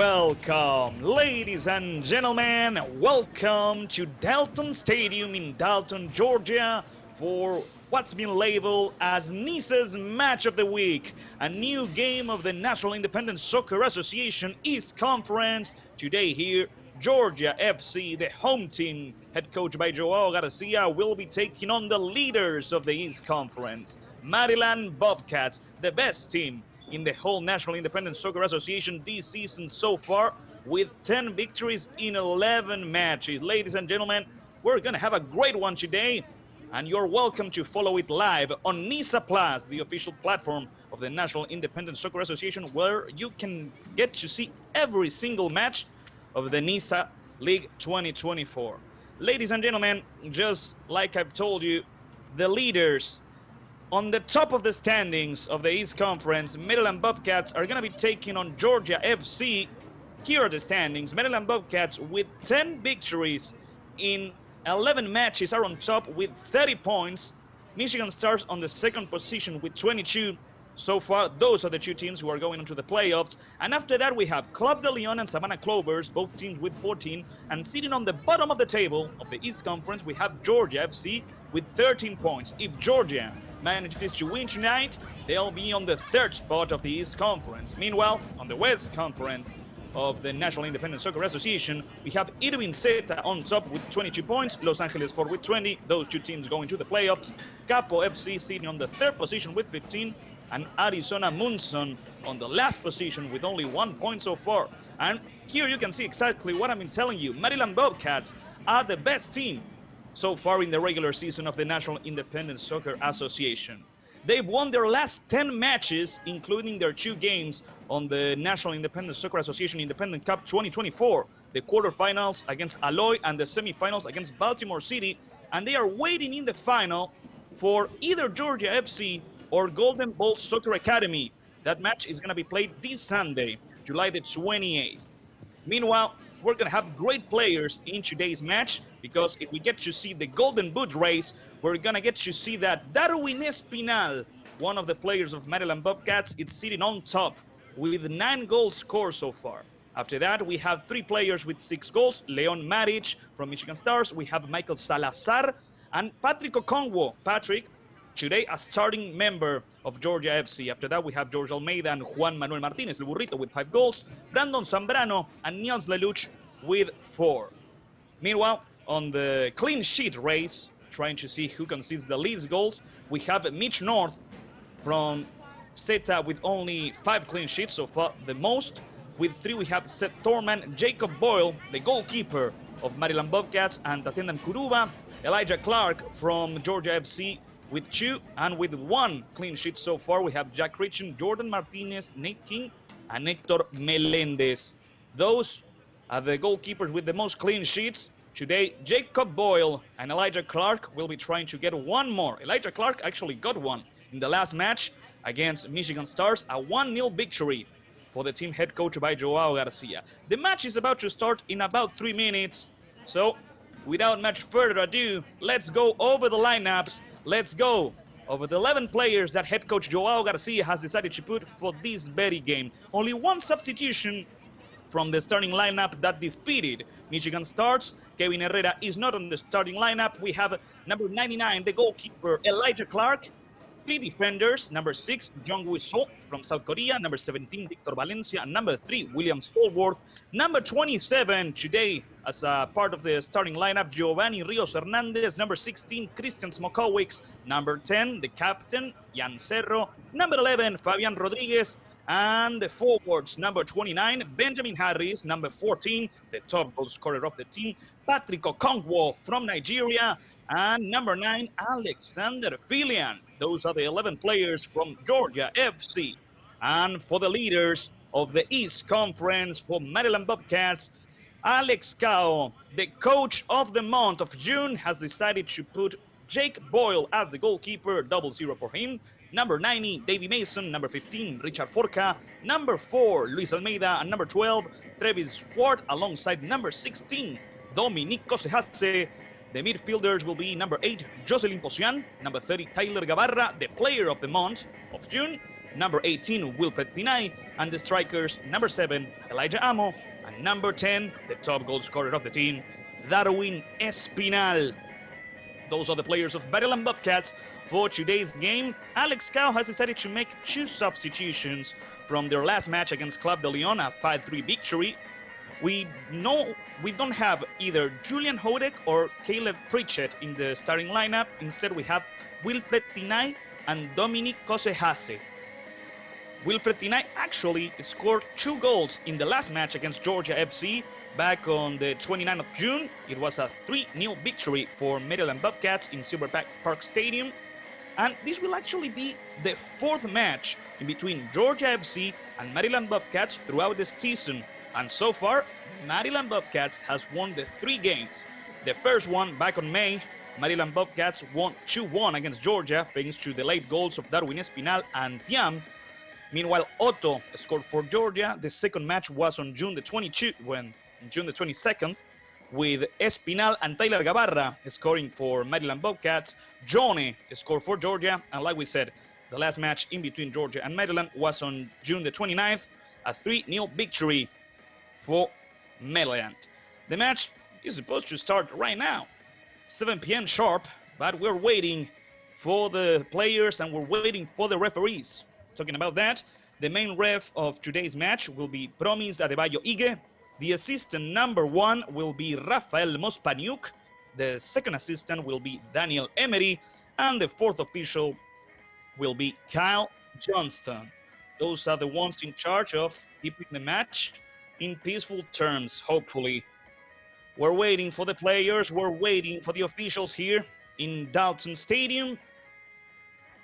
Welcome, ladies and gentlemen. Welcome to Dalton Stadium in Dalton, Georgia for what's been labeled as Nice's Match of the Week, a new game of the National Independent Soccer Association East Conference. Today here, Georgia FC, the home team, head coach by Joao Garcia, will be taking on the leaders of the East Conference, Maryland Bobcats, the best team in the whole National Independent Soccer Association this season so far, with 10 victories in 11 matches. Ladies and gentlemen, we're going to have a great one today, and you're welcome to follow it live on NISA Plus, the official platform of the National Independent Soccer Association, where you can get to see every single match of the NISA League 2024. Ladies and gentlemen, just like I've told you, the leaders on the top of the standings of the East Conference, Maryland Bobcats are going to be taking on Georgia FC. Here are the standings. Maryland Bobcats with 10 victories in 11 matches are on top with 30 points. Michigan Stars on the second position with 22. So far, those are the two teams who are going into the playoffs. And after that, we have Club de Leon and Savannah Clovers, both teams with 14. And sitting on the bottom of the table of the East Conference, we have Georgia FC with 13 points. If Georgia manages to win tonight, they'll be on the third spot of the East Conference. Meanwhile, on the West Conference of the National Independent Soccer Association, we have Irving Zeta on top with 22 points, Los Angeles 4 with 20, those two teams going to the playoffs, Capo FC sitting on the third position with 15, and Arizona Munson on the last position with only 1 point so far. And here you can see exactly what I've been telling you. Maryland Bobcats are the best team so far in the regular season of the National Independent Soccer Association. They've won their last 10 matches, including their 2 games on the National Independent Soccer Association Independent Cup 2024, the quarterfinals against Alloy and the semifinals against Baltimore City, and they are waiting in the final for either Georgia FC or Golden Ball Soccer Academy. That match is going to be played this Sunday, July the 28th. Meanwhile, we're going to have great players in today's match, because if we get to see the Golden Boot race, we're going to get to see that Darwin Espinal, one of the players of Maryland Bobcats, is sitting on top with 9 goals scored so far. After that, we have 3 players with 6 goals. Leon Maric from Michigan Stars. We have Michael Salazar and Patrick Okongwo. Patrick, today a starting member of Georgia FC. After that, we have George Almeida and Juan Manuel Martinez, El Burrito, with 5 goals. Brandon Zambrano and Niels Lelouch with 4. Meanwhile, on the clean sheet race, trying to see who concedes the least goals, we have Mitch North from Zeta with only 5 clean sheets so far, the most. With 3, we have Seth Thorman, Jacob Boyle, the goalkeeper of Maryland Bobcats, and Tatendam Kuruba, Elijah Clark from Georgia FC with 2, and with 1 clean sheet so far, we have Jack Richon, Jordan Martinez, Nate King, and Hector Melendez. Those are the goalkeepers with the most clean sheets. Today, Jacob Boyle and Elijah Clark will be trying to get 1 more. Elijah Clark actually got 1 in the last match against Michigan Stars, a 1-0 victory for the team head coach by Joao Garcia. The match is about to start in about 3 minutes, so without much further ado, let's go over the lineups. Let's go over the 11 players that head coach Joao Garcia has decided to put for this very game. Only 1 substitution from the starting lineup that defeated Michigan Stars. Kevin Herrera is not on the starting lineup. We have number 99, the goalkeeper, Elijah Clark. 3 defenders, number 6, Jung Woo-so from South Korea, number 17, Victor Valencia, and number 3, William Stallworth. Number 27, today as a part of the starting lineup, Giovanni Rios Hernandez. Number 16, Christian Smokowicz. Number 10, the captain, Jan Cerro. Number 11, Fabian Rodriguez. And the forwards, number 29, Benjamin Harris. Number 14, the top goal scorer of the team, Patrick Okongwo from Nigeria. And number 9, Alexander Filian. Those are the 11 players from Georgia FC. And for the leaders of the East Conference, for Maryland Bobcats, Alex Cao, the coach of the month of June, has decided to put Jake Boyle as the goalkeeper, 0-0 for him. Number 90, Davy Mason. Number 15, Richard Forca. Number 4, Luis Almeida. And number 12, Travis Ward, alongside number 16, Dominique Kosehase. The midfielders will be number 8, Jocelyn Posian. Number 30, Tyler Gavarra, the player of the month of June. number 18, Wilfred Tinay, and the strikers, number 7, Elijah Amo, and number 10, the top goal scorer of the team, Darwin Espinal. Those are the players of Maryland Bobcats for today's game. Alex Cow has decided to make 2 substitutions from their last match against Club de Leon, a 5-3 victory. We don't have either Julian Hodek or Caleb Pritchett in the starting lineup. Instead, we have Wilfred Tinay and Dominic Kosehase. Wilfred Tinay actually scored 2 goals in the last match against Georgia FC back on the 29th of June. It was a 3-0 victory for Maryland Bobcats in Silver Park Stadium. And this will actually be the 4th match in between Georgia FC and Maryland Bobcats throughout the season. And so far, Maryland Bobcats has won the 3 games. The first one back on May, Maryland Bobcats won 2-1 against Georgia thanks to the late goals of Darwin Espinal and Tiam. Meanwhile, Otto scored for Georgia. The second match was on June the 22nd, with Espinal and Tyler Gabarra scoring for Maryland Bobcats. Johnny scored for Georgia, and like we said, the last match in between Georgia and Maryland was on June the 29th, a 3-0 victory for Maryland. The match is supposed to start right now, 7 p.m. sharp, but we're waiting for the players and we're waiting for the referees. Talking about that, the main ref of today's match will be Promis Adebayo Ige. The assistant number 1 will be Rafael Mospaniuk. The second assistant will be Daniel Emery. And the 4th official will be Kyle Johnston. Those are the ones in charge of keeping the match in peaceful terms, hopefully. We're waiting for the players. We're waiting for the officials here in Dalton Stadium.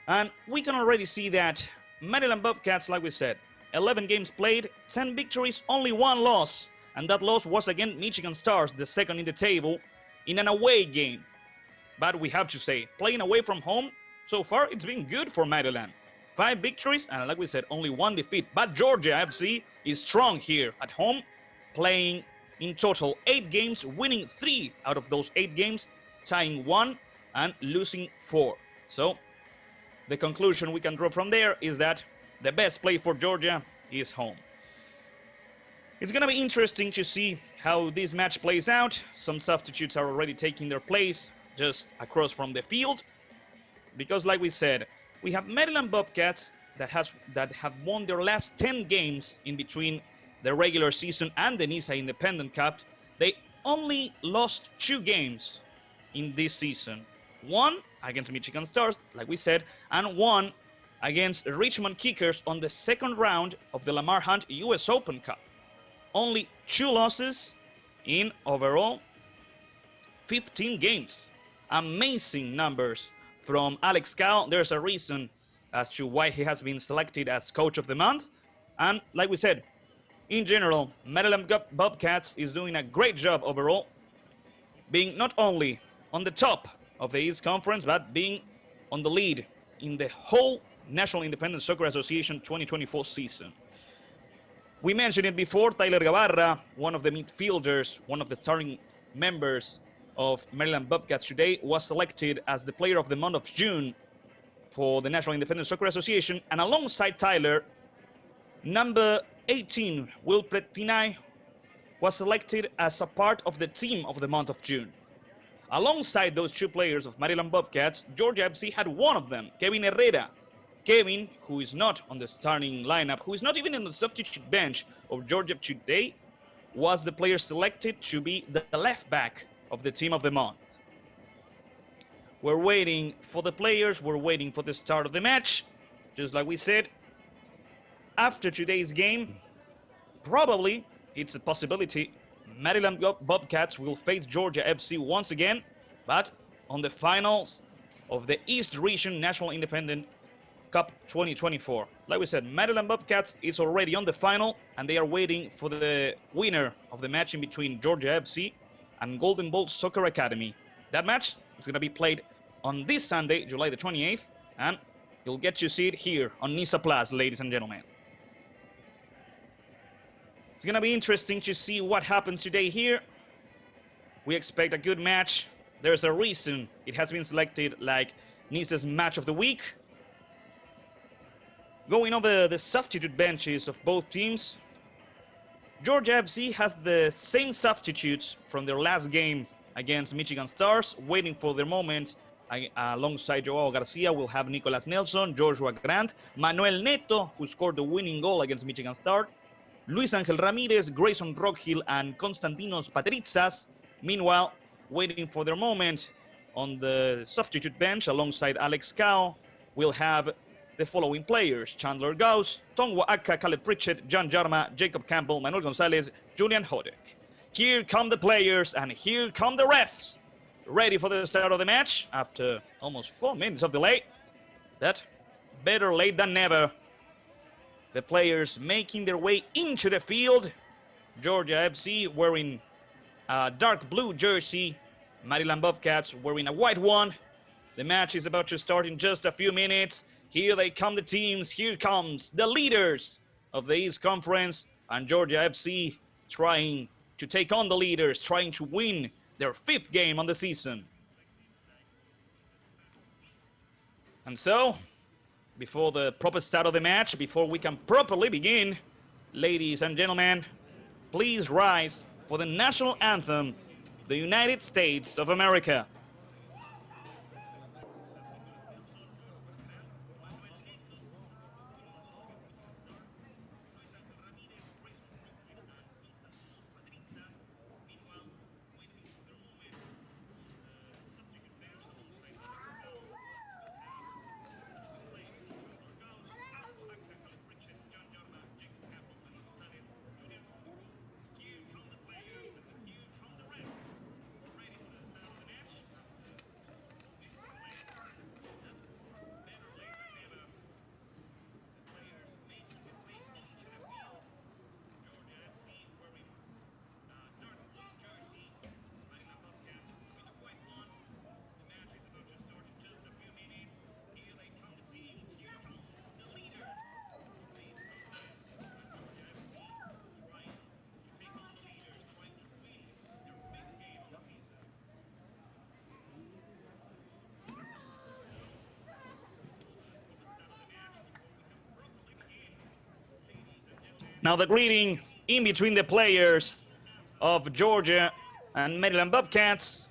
And we can already see that Maryland Bobcats, like we said, 11 games played, 10 victories, only 1 loss. And that loss was against Michigan Stars, the second in the table, in an away game. But we have to say, playing away from home, so far it's been good for Maryland. 5 victories, and like we said, only 1 defeat. But Georgia FC is strong here at home, playing in total 8 games, winning 3 out of those 8 games, tying 1 and losing 4. So the conclusion we can draw from there is that the best play for Georgia is home. It's going to be interesting to see how this match plays out. Some substitutes are already taking their place just across from the field. Because like we said, we have Maryland Bobcats that have won their last 10 games in between the regular season and the NISA Independent Cup. They only lost 2 games in this season. 1 against Michigan Stars, like we said, and 1 against Richmond Kickers on the second round of the Lamar Hunt US Open Cup. Only 2 losses in overall 15 games. Amazing numbers from Alex Cow. There's a reason as to why he has been selected as Coach of the Month. And like we said, in general, Maryland Bobcats is doing a great job overall, being not only on the top of the East Conference, but being on the lead in the whole National Independent Soccer Association 2024 season. We mentioned it before, Tyler Gabarra, one of the midfielders, one of the starting members of Maryland Bobcats today, was selected as the player of the month of June for the National Independent Soccer Association. And alongside Tyler, number 18, Wilfred Tinay, was selected as a part of the team of the month of June. Alongside those 2 players of Maryland Bobcats, Georgia FC had one of them, Kevin Herrera. Kevin, who is not on the starting lineup, who is not even in the substitute bench of Georgia today, was the player selected to be the left back of the team of the month. We're waiting for the players, we're waiting for the start of the match. Just like we said, after today's game, probably, it's a possibility, Maryland Bobcats will face Georgia FC once again, but on the finals of the East Region National Independent Cup 2024. Like we said, Maryland Bobcats is already on the final, and they are waiting for the winner of the match in between Georgia FC and Golden Bolt Soccer Academy. That match is going to be played on this Sunday, July the 28th, and you'll get to see it here on NISA Plus, ladies and gentlemen. It's going to be interesting to see what happens today here. We expect a good match. There's a reason it has been selected like NISA's Match of the Week. Going over the substitute benches of both teams, Georgia FC has the same substitutes from their last game against Michigan Stars, waiting for their moment. Alongside Joao Garcia, we'll have Nicolas Nelson, Joshua Grant, Manuel Neto, who scored the winning goal against Michigan Stars, Luis Angel Ramirez, Grayson Rockhill, and Konstantinos Patritsas. Meanwhile, waiting for their moment on the substitute bench alongside Alex Cao, we'll have the following players: Chandler Gauss, Tongwa Akka, Caleb Pritchett, John Jarma, Jacob Campbell, Manuel Gonzalez, Julian Hodek. Here come the players and here come the refs, ready for the start of the match after almost 4 minutes of delay. But better late than never. The players making their way into the field. Georgia FC wearing a dark blue jersey, Maryland Bobcats wearing a white one. The match is about to start in just a few minutes. Here they come, the teams. Here comes the leaders of the East Conference, and Georgia FC trying to take on the leaders, trying to win their 5th game on the season. And so, before the proper start of the match, before we can properly begin, ladies and gentlemen, please rise for the national anthem, the United States of America. Now the greeting in between the players of Georgia and Maryland Bobcats.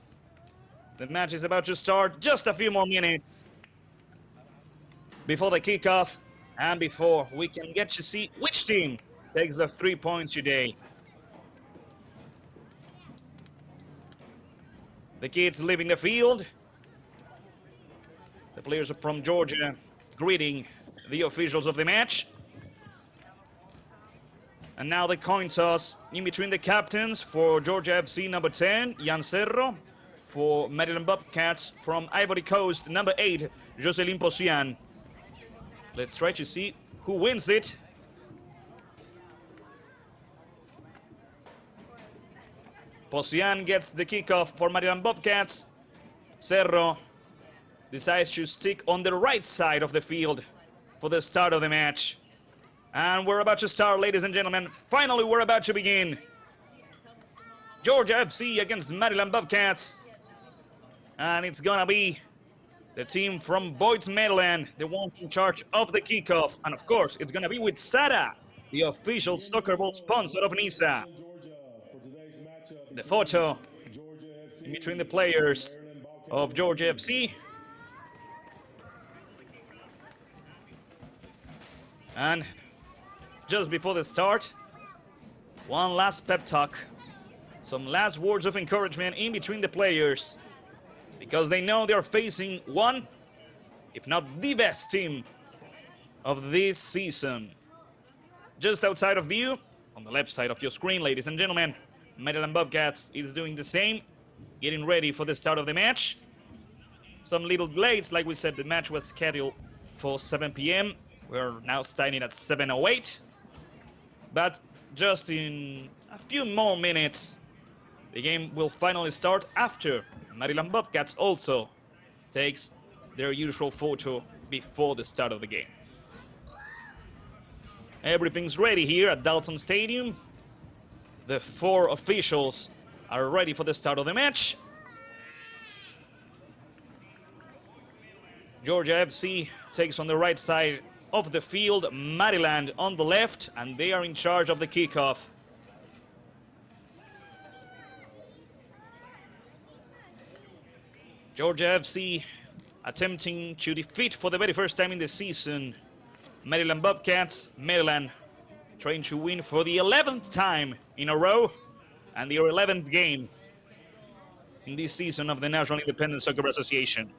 The match is about to start. Just a few more minutes before the kickoff and before we can get to see which team takes the 3 points today. The kids leaving the field. The players from Georgia greeting the officials of the match. And now the coin toss in between the captains for Georgia FC, number 10, Jan Cerro. For Maryland Bobcats from Ivory Coast, number 8, Jocelyn Posian. Let's try to see who wins it. Posian gets the kickoff for Maryland Bobcats. Cerro decides to stick on the right side of the field for the start of the match. And we're about to start, ladies and gentlemen. Finally, we're about to begin. Georgia FC against Maryland Bobcats. And it's gonna be the team from Boyd's, Maryland, the one in charge of the kickoff. And of course, it's gonna be with Sada, the official soccer ball sponsor of NISA. The photo in between the players of Georgia FC. And just before the start, one last pep talk, some last words of encouragement in between the players, because they know they're facing one, if not the best team of this season. Just outside of view, on the left side of your screen, ladies and gentlemen, Maryland Bobcats is doing the same, getting ready for the start of the match. Some little delays, like we said, the match was scheduled for 7 p.m. We're now starting at 7:08. But just in a few more minutes, the game will finally start after Maryland Bobcats also takes their usual photo before the start of the game. Everything's ready here at Dalton Stadium. The 4 officials are ready for the start of the match. Georgia FC takes on the right side of the field, Maryland on the left, and they are in charge of the kickoff. Georgia FC attempting to defeat for the very first time in the season Maryland Bobcats. Maryland trying to win for the 11th time in a row and their 11th game in this season of the National Independent Soccer Association.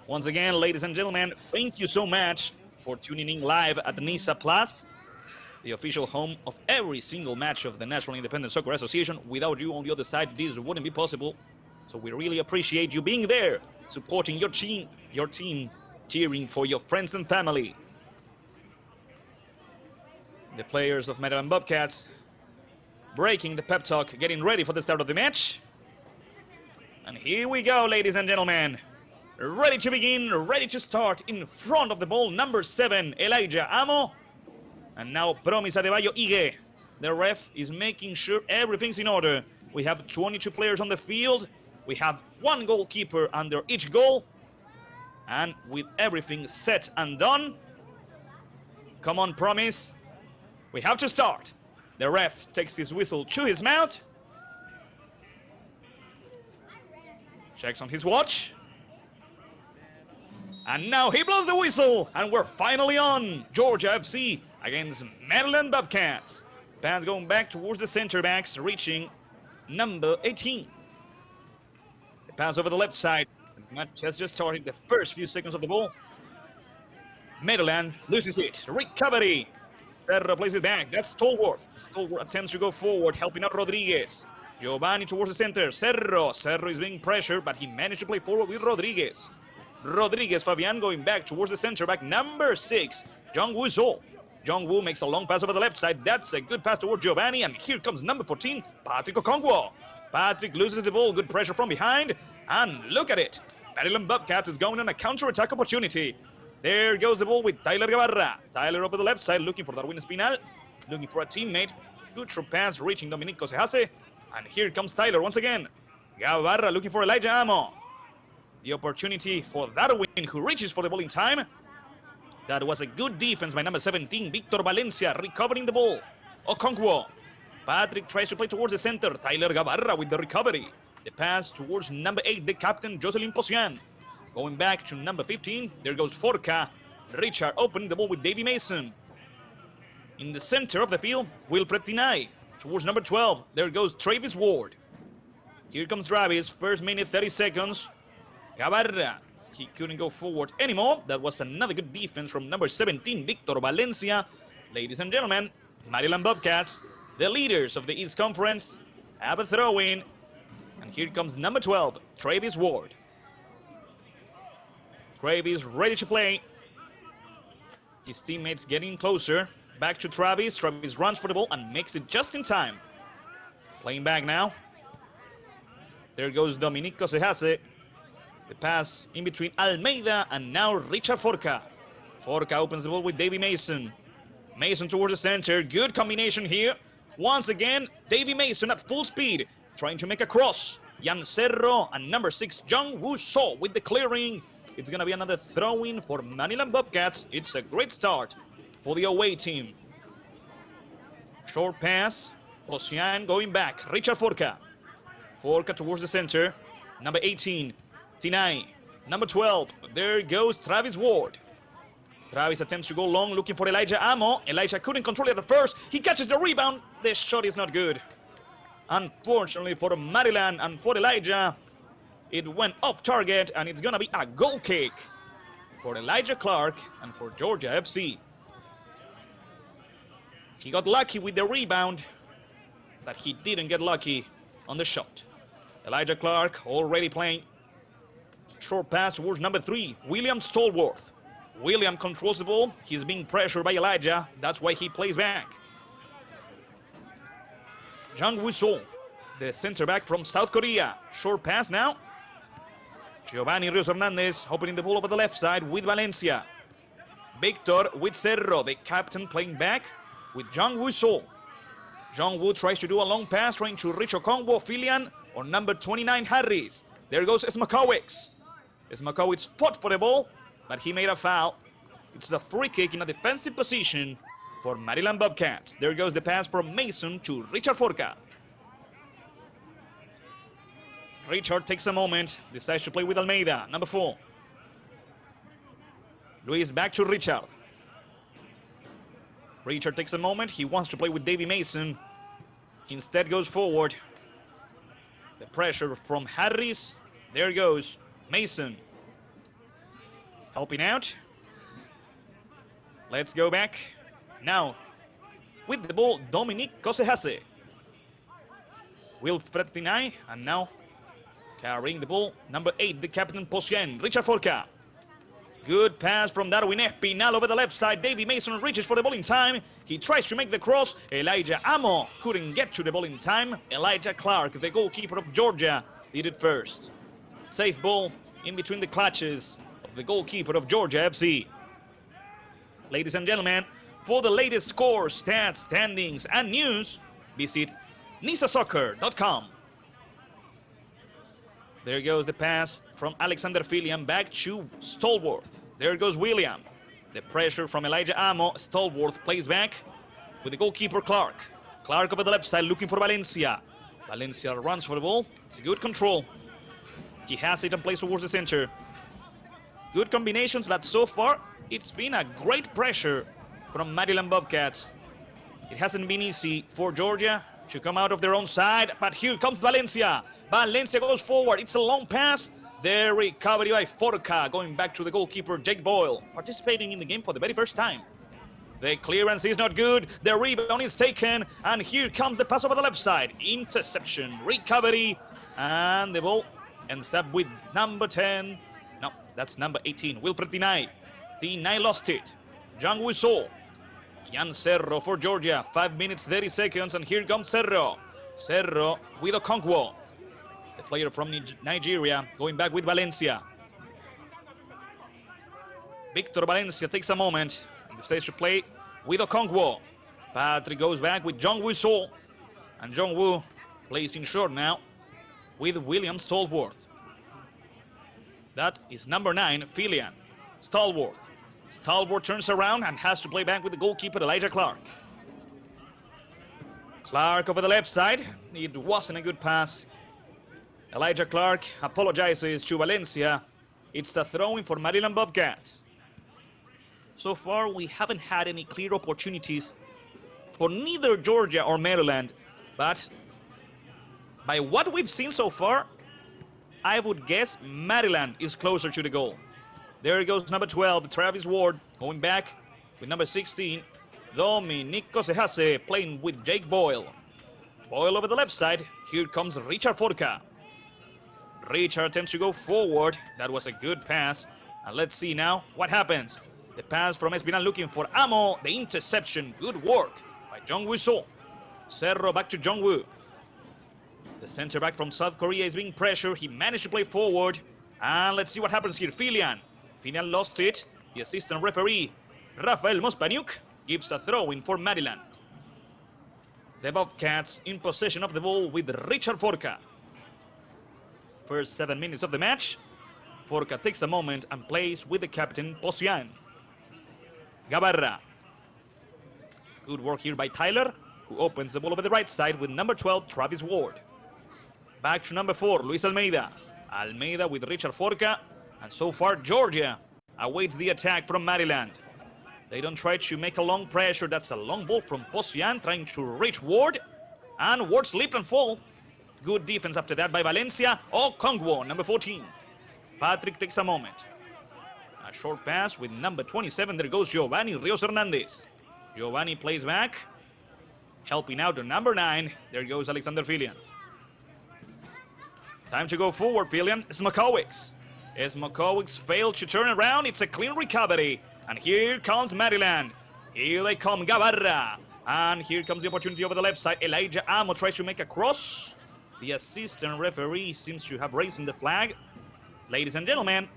Once again, ladies and gentlemen, thank you so much for tuning in live at NISA Plus, the official home of every single match of the National Independent Soccer Association. Without you on the other side, this wouldn't be possible. So we really appreciate you being there, supporting your team, cheering for your friends and family. The players of Maryland Bobcats breaking the pep talk, getting ready for the start of the match. And here we go, ladies and gentlemen. Ready to begin, ready to start. In front of the ball, number 7, Elijah Amo. And now Promise Adebayo Ige. The ref is making sure everything's in order. We have 22 players on the field. We have 1 goalkeeper under each goal. And with everything set and done, come on, Promise. We have to start. The ref takes his whistle to his mouth. Checks on his watch. And now he blows the whistle, and we're finally on. Georgia FC against Maryland Bobcats. Pass going back towards the center backs, reaching number 18. The pass over the left side. The match has just started, the first few seconds of the ball. Maryland loses it. Recovery. Serra plays it back. That's Stallworth. Stallworth attempts to go forward, helping out Rodriguez. Giovanni towards the center. Cerro. Cerro is being pressured, but he managed to play forward with Rodriguez. Rodriguez, Fabian going back towards the center back, number 6, Jung Woo So. Jung Woo makes a long pass over the left side. That's a good pass towards Giovanni, and here comes number 14, Patrick Okongwo. Patrick loses the ball, good pressure from behind, and look at it. Maryland Bobcats is going on a counter-attack opportunity. There goes the ball with Tyler Gavarra. Tyler over the left side looking for Darwin Espinal, looking for a teammate. Good short pass reaching Dominic Cosehase, and here comes Tyler once again. Gavarra looking for Elijah Amo. The opportunity for Darwin, who reaches for the ball in time. That was a good defense by number 17, Victor Valencia, recovering the ball. Okonkwo. Patrick tries to play towards the center. Tyler Gavarra with the recovery. The pass towards number 8, the captain, Jocelyn Posian. Going back to number 15, there goes Forca. Richard opening the ball with Davy Mason. In the center of the field, Wilfred Tinay. Towards number 12, there goes Travis Ward. Here comes Travis, first minute, 30 seconds. Gavarra, he couldn't go forward anymore. That was another good defense from number 17, Victor Valencia. Ladies and gentlemen, Maryland Bobcats, the leaders of the East Conference, have a throw-in. And here comes number 12, Travis Ward. Travis ready to play. His teammates getting closer. Back to Travis. Travis runs for the ball and makes it just in time. Playing back now. There goes Dominic Cosehase. The pass in between Almeida and now Richard Forca. Forca opens the ball with Davy Mason. Mason towards the center. Good combination here. Once again, Davy Mason at full speed, trying to make a cross. Jan Cerro and number 6, Jung Woo So with the clearing. It's going to be another throw-in for Maryland Bobcats. It's a great start for the away team. Short pass. Ocean going back. Richard Forca. Forca towards the center. Number 18. Tinay, number 12, there goes Travis Ward. Travis attempts to go long, looking for Elijah Amo. Elijah couldn't control it at first. He catches the rebound. The shot is not good. Unfortunately for Maryland and for Elijah, it went off target, and it's gonna be a goal kick for Elijah Clark and for Georgia FC. He got lucky with the rebound, but he didn't get lucky on the shot. Elijah Clark already playing. Short pass towards number 3, William Stallworth. William controls the ball. He's being pressured by Elijah. That's why he plays back. Jung Woo So, the center back from South Korea. Short pass now. Giovanni Rios Hernandez opening the ball over the left side with Valencia. Victor with Cerro, the captain, playing back with Jung Woo So. Jung Woo tries to do a long pass, trying to reach Okongwo. Filian. for number 29, Harris. There goes Smakowicz. Smakowicz fought for the ball, but he made a foul. It's a free kick in a defensive position for Maryland Bobcats. There goes the pass from Mason to Richard Forca. Richard takes a moment, decides to play with Almeida, number 4. Luis back to Richard. Richard takes a moment, he wants to play with Davy Mason. He instead goes forward. The pressure from Harris. There goes Mason. Helping out. Let's go back. Now, with the ball, Dominic Kosehase. Wilfred Tinay, and now carrying the ball, number 8, the captain Posien, Richard Forca. Good pass from Darwin Espinal over the left side. Davy Mason reaches for the ball in time. He tries to make the cross. Elijah Amo couldn't get to the ball in time. Elijah Clark, the goalkeeper of Georgia, did it first. Safe ball in between the clutches of the goalkeeper of Georgia FC. Ladies and gentlemen, for the latest scores, stats, standings, and news, visit nisasoccer.com. There goes the pass from Alexander Filian back to Stallworth. There goes William. The pressure from Elijah Amo. Stallworth plays back with the goalkeeper Clark. Clark over the left side looking for Valencia. Valencia runs for the ball. It's a good control. He has it and plays towards the center. Good combinations, but so far it's been a great pressure from Maryland Bobcats. It hasn't been easy for Georgia to come out of their own side, but here comes Valencia. Valencia goes forward. It's a long pass. The recovery by Forca, going back to the goalkeeper Jake Boyle, participating in the game for the very first time. The clearance is not good. The rebound is taken, and here comes the pass over the left side. Interception, recovery, and the ball ends up with number 10. No, that's number 18, Wilfred Tinay. Tinay lost it. John Wiesel. Jan Cerro for Georgia, 5 minutes, 30 seconds, and here comes Cerro. Cerro with Okonkwo, the player from Nigeria, going back with Valencia. Victor Valencia takes a moment and decides to play with Okonkwo. Patrick goes back with John Wiesel, and John Woo plays in short now with William Stallworth. That is number 9, Filian. Stallworth. Stallworth turns around and has to play back with the goalkeeper Elijah Clark. Clark over the left side. It wasn't a good pass. Elijah Clark apologizes to Valencia. It's a throw-in for Maryland Bobcats. So far, we haven't had any clear opportunities for neither Georgia or Maryland, but by what we've seen so far, I would guess Maryland is closer to the goal. There goes number 12, Travis Ward, going back with number 16, Dominic Kosehase, playing with Jake Boyle. Boyle over the left side. Here comes Richard Forca. Richard attempts to go forward. That was a good pass. And let's see now what happens. The pass from Espinal looking for Amo. The interception. Good work by Jung Woo So. Cerro back to Jung Woo. The center back from South Korea is being pressured. He managed to play forward. And let's see what happens here. Filian lost it. The assistant referee, Rafael Mospaniuk, gives a throw-in for Maryland. The Bobcats in possession of the ball with Richard Forca. First 7 minutes of the match. Forca takes a moment and plays with the captain, Posian. Gabarra. Good work here by Tyler, who opens the ball over the right side with number 12, Travis Ward. Back to number 4, Luis Almeida. Almeida with Richard Forca. And so far, Georgia awaits the attack from Maryland. They don't try to make a long pressure. That's a long ball from Posian trying to reach Ward. And Ward slipped and fall. Good defense after that by Valencia. Okonkwo, number 14. Patrick takes a moment. A short pass with number 27. There goes Giovanni Rios Hernandez. Giovanni plays back. Helping out to number 9. There goes Alexander Filian. Time to go forward, Filian. Smakowicz. Smakowicz failed to turn around. It's a clean recovery. And here comes Maryland. Here they come, Gabarra. And here comes the opportunity over the left side. Elijah Amo tries to make a cross. The assistant referee seems to have raised the flag. Ladies and gentlemen,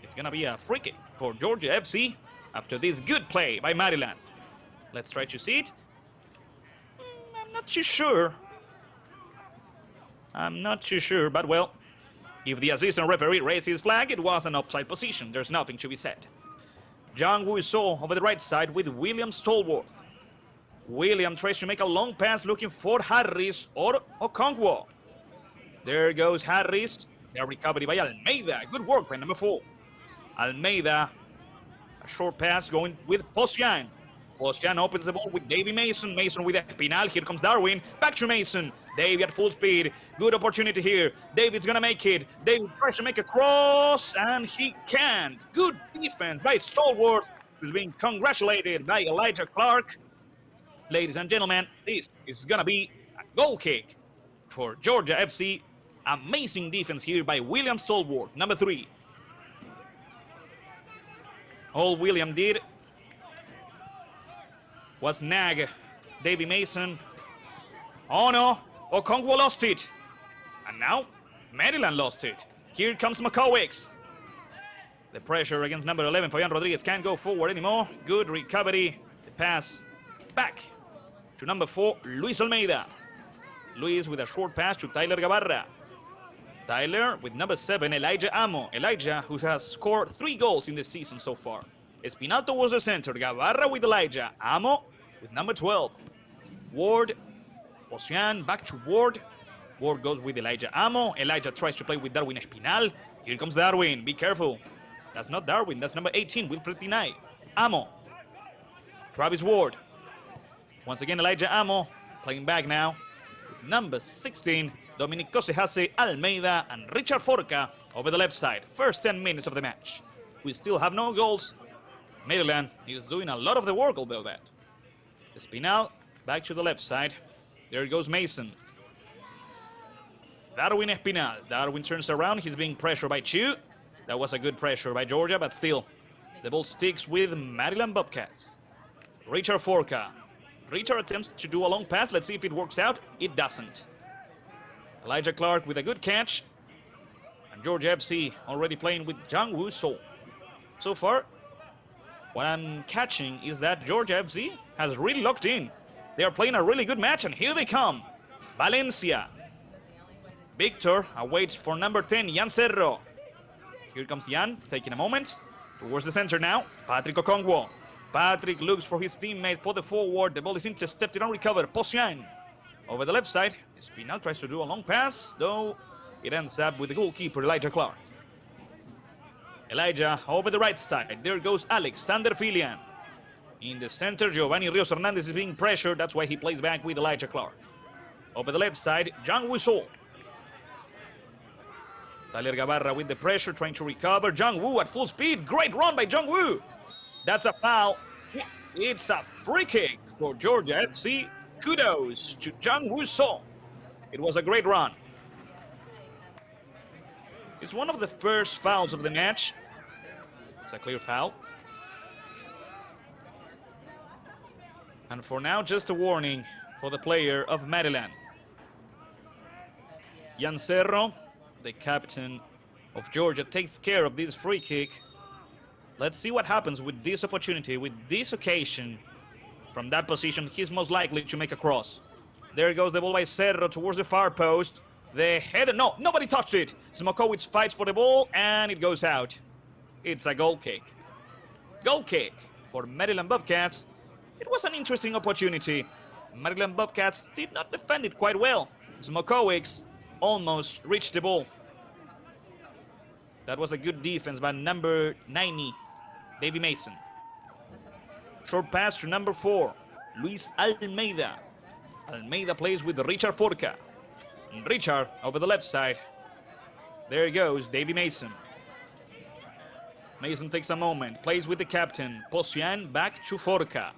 it's going to be a free kick for Georgia FC after this good play by Maryland. Let's try to see it. I'm not too sure. I'm not too sure, but well, if the assistant referee raised his flag, it was an offside position. There's nothing to be said. Jang Woo-so over the right side with William Stallworth. William tries to make a long pass looking for Harris or Okonkwo. There goes Harris. The recovery by Almeida. Good work by number 4. Almeida. A short pass going with Posian. Posian opens the ball with Davy Mason. Mason with Espinal. Here comes Darwin. Back to Mason. Davy at full speed. Good opportunity here. David's gonna make it. David tries to make a cross and he can't. Good defense by Stallworth, who's being congratulated by Elijah Clark. Ladies and gentlemen, this is gonna be a goal kick for Georgia FC. Amazing defense here by William Stallworth, number 3. All William did was nag Davy Mason. Oh no, Okonkwo lost it. And now, Maryland lost it. Here comes McCowicks. The pressure against number 11, Fabian Rodriguez, can't go forward anymore. Good recovery. The pass back to number 4, Luis Almeida. Luis with a short pass to Tyler Gabarra. Tyler with number 7, Elijah Amo. Elijah, who has scored 3 goals in the season so far. Espinal towards the center. Gabarra with Elijah. Amo with number 12. Ward. Posian back to Ward. Ward goes with Elijah Amo. Elijah tries to play with Darwin Espinal. Here comes Darwin. Be careful. That's not Darwin. That's number 18, Wilfred Tinay. Amo. Travis Ward. Once again, Elijah Amo playing back now. Number 16, Dominic Kosehase, Almeida, and Richard Forca over the left side. First 10 minutes of the match. We still have no goals. Maryland is doing a lot of the work, although that. Espinal back to the left side. There goes Mason. Darwin Espinal. Darwin turns around. He's being pressured by Chu. That was a good pressure by Georgia, but still, the ball sticks with Maryland Bobcats. Richard Forca. Richard attempts to do a long pass. Let's see if it works out. It doesn't. Elijah Clark with a good catch. And Georgia FC already playing with Jang Woo-so. So far, what I'm catching is that Georgia FC has really locked in. They are playing a really good match, and here they come. Valencia. Victor awaits for number 10, Jan Cerro. Here comes Jan, taking a moment. Towards the center now, Patrick Okonkwo. Patrick looks for his teammate for the forward. The ball is intercepted and recovered. Posian. Over the left side, Espinal tries to do a long pass, though it ends up with the goalkeeper, Elijah Clark. Elijah over the right side. There goes Alexander Filian. In the center, Giovanni Rios Hernandez is being pressured. That's why he plays back with Elijah Clark. Over the left side, Jang Woo-so. Tyler Gabarra with the pressure, trying to recover. Jang Woo at full speed. Great run by Jang Woo. That's a foul. It's a free kick for Georgia FC. Kudos to Jang Woo-so. It was a great run. It's one of the first fouls of the match. It's a clear foul. And for now, just a warning for the player of Maryland. Jan Cerro, the captain of Georgia, takes care of this free kick. Let's see what happens with this opportunity, with this occasion. From that position, he's most likely to make a cross. There goes the ball by Cerro towards the far post. The header, no, nobody touched it. Smokowicz fights for the ball, and it goes out. It's a goal kick. Goal kick for Maryland Bobcats. It was an interesting opportunity. Maryland Bobcats did not defend it quite well. Smokowicz almost reached the ball. That was a good defense by number 90, Davy Mason. Short pass to number 4, Luis Almeida. Almeida plays with Richard Forca. And Richard over the left side. There goes Davy Mason. Mason takes a moment, plays with the captain. Posian back to Forca.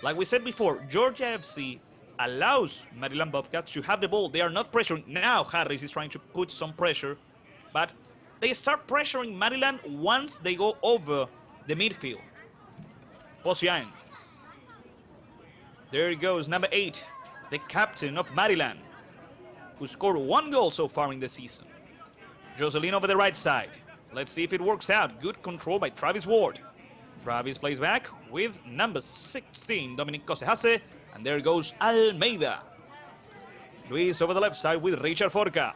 Like we said before, Georgia FC allows Maryland Bobcats to have the ball. They are not pressuring. Now Harris is trying to put some pressure, but they start pressuring Maryland once they go over the midfield. Posian. There he goes, number 8, the captain of Maryland, who scored 1 goal so far in the season. Jocelyn over the right side. Let's see if it works out. Good control by Travis Ward. Travis plays back with number 16, Dominic Kosehase. And there goes Almeida. Luis over the left side with Richard Forca.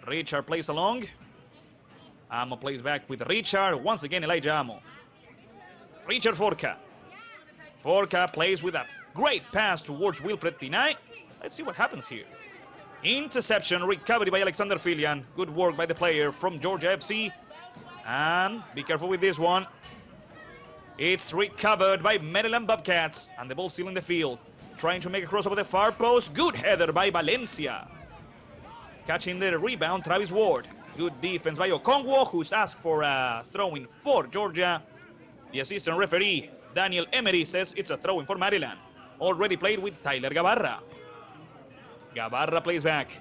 Richard plays along. Amo plays back with Richard. Once again, Elijah Amo. Richard Forca. Forca plays with a great pass towards Wilfred Tinay. Let's see what happens here. Interception, recovery by Alexander Filian. Good work by the player from Georgia FC. And be careful with this one. It's recovered by Maryland Bobcats. And the ball still in the field. Trying to make a cross over the far post. Good header by Valencia. Catching the rebound, Travis Ward. Good defense by Okongwo, who's asked for a throw-in for Georgia. The assistant referee, Daniel Emery, says it's a throw-in for Maryland. Already played with Tyler Gabarra. Gabarra plays back.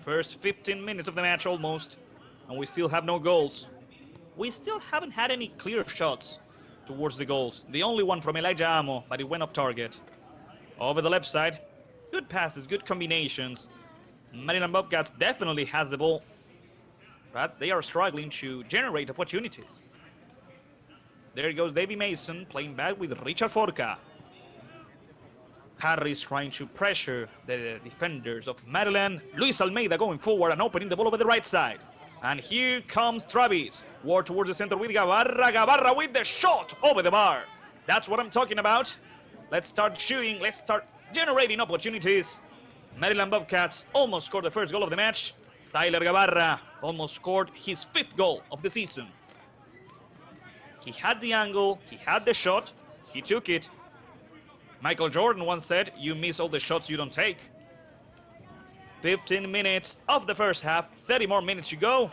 First 15 minutes of the match almost, and we still have no goals. We still haven't had any clear shots towards the goals. The only one from Elijah Amo, but it went off target. Over the left side, good passes, good combinations. Maryland Bobcats definitely has the ball, but they are struggling to generate opportunities. There goes Davy Mason playing back with Richard Forca. Harris trying to pressure the defenders of Maryland. Luis Almeida going forward and opening the ball over the right side. And here comes Travis. Ward towards the center with Gabarra. Gabarra with the shot over the bar. That's what I'm talking about. Let's start shooting. Let's start generating opportunities. Maryland Bobcats almost scored the first goal of the match. Tyler Gabarra almost scored his 5th goal of the season. He had the angle, he had the shot, he took it. Michael Jordan once said, you miss all the shots you don't take. 15 minutes of the first half, 30 more minutes to go.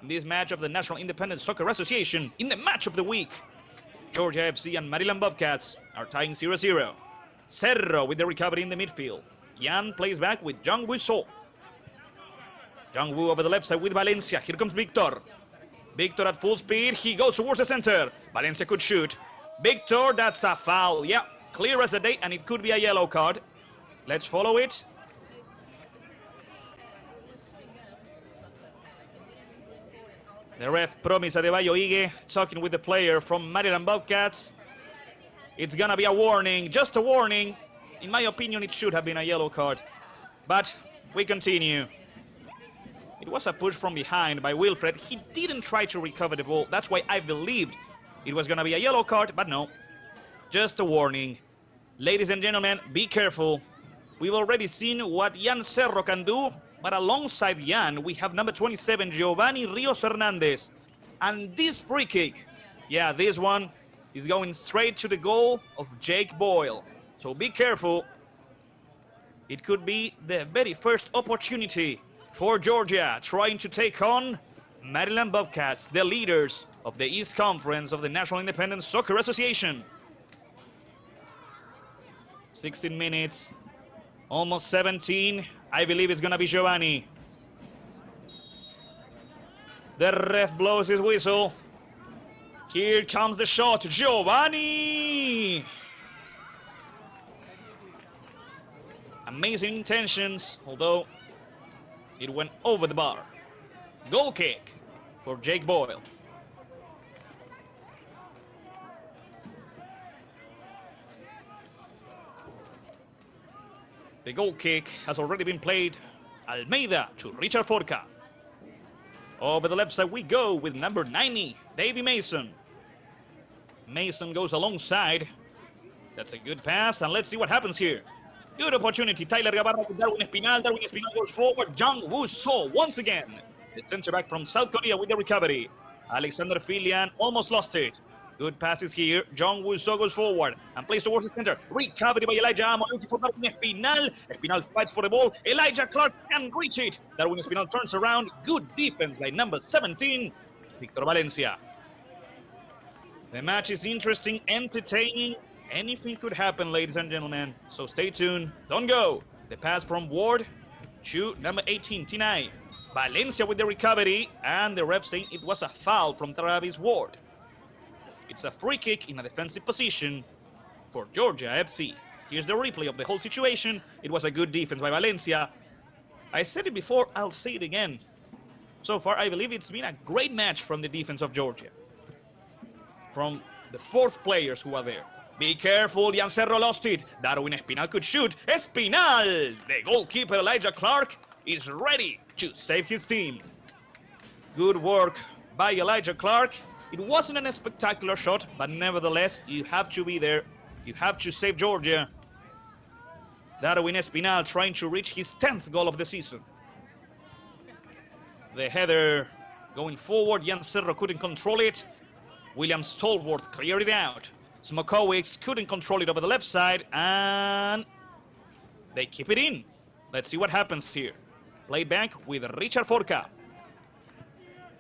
In this match of the National Independent Soccer Association, in the match of the week, Georgia FC and Maryland Bobcats are tying 0-0. Cerro with the recovery in the midfield. Yan plays back with Jung Woo So. Jung Woo over the left side with Valencia. Here comes Victor. Victor at full speed. He goes towards the center. Valencia could shoot. Victor, that's a foul. Yeah, clear as a day, and it could be a yellow card. Let's follow it. The ref, Promis Adebayo Ige, talking with the player from Maryland Bobcats. It's gonna be a warning, just a warning. In my opinion, it should have been a yellow card. But we continue. It was a push from behind by Wilfred. He didn't try to recover the ball. That's why I believed it was gonna be a yellow card, but no. Just a warning. Ladies and gentlemen, be careful. We've already seen what Yan Cerro can do, but alongside Yan, we have number 27, Giovanni Rios Hernandez. And this free kick, yeah, this one is going straight to the goal of Jake Boyle. So be careful. It could be the very first opportunity for Georgia trying to take on Maryland Bobcats, the leaders of the East Conference of the National Independent Soccer Association. 16 minutes, almost 17. I believe it's gonna be Giovanni. The ref blows his whistle. Here comes the shot, Giovanni! Amazing intentions, although it went over the bar. Goal kick for Jake Boyle. The goal kick has already been played. Almeida to Richard Forca. Over the left side we go with number 90, Davy Mason. Mason goes alongside. That's a good pass, and let's see what happens here. Good opportunity. Tyler Gabarra with Darwin Espinal. Darwin Espinal goes forward. Jung Woo So once again. The center back from South Korea with the recovery. Alexander Filian almost lost it. Good passes here. Jung Woo So goes forward and plays towards the center. Recovery by Elijah Amo looking for Darwin Espinal. Espinal fights for the ball. Elijah Clark can reach it. Darwin Espinal turns around. Good defense by number 17, Victor Valencia. The match is interesting, entertaining. Anything could happen, ladies and gentlemen, so stay tuned. Don't go. The pass from Ward to number 18, Tinay. Valencia with the recovery, and the ref saying it was a foul from Travis Ward. It's a free kick in a defensive position for Georgia FC. Here's the replay of the whole situation. It was a good defense by Valencia. I said it before, I'll say it again. So far, I believe it's been a great match from the defense of Georgia. From the 4th players who are there. Be careful, Jan Cerro lost it. Darwin Espinal could shoot. Espinal! The goalkeeper Elijah Clark is ready to save his team. Good work by Elijah Clark. It wasn't a spectacular shot, but nevertheless, you have to be there. You have to save Georgia. Darwin Espinal trying to reach his 10th goal of the season. The header going forward. Jan Cerro couldn't control it. William Stallworth cleared it out. Smokowicz couldn't control it over the left side, and they keep it in. Let's see what happens here. Played back with Richard Forca.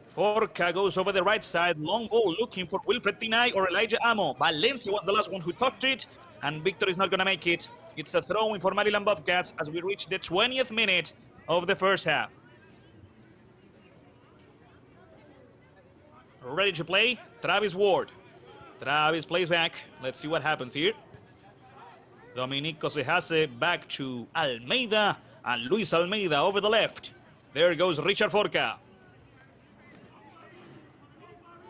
Forca goes over the right side. Long ball looking for Wilfred Tinay or Elijah Amo. Valencia was the last one who touched it, and Victor is not going to make it. It's a throw-in for Maryland Bobcats as we reach the 20th minute of the first half. Ready to play, Travis Ward. Travis plays back. Let's see what happens here. Dominic Cosejase back to Almeida, and Luis Almeida over the left. There goes Richard Forca.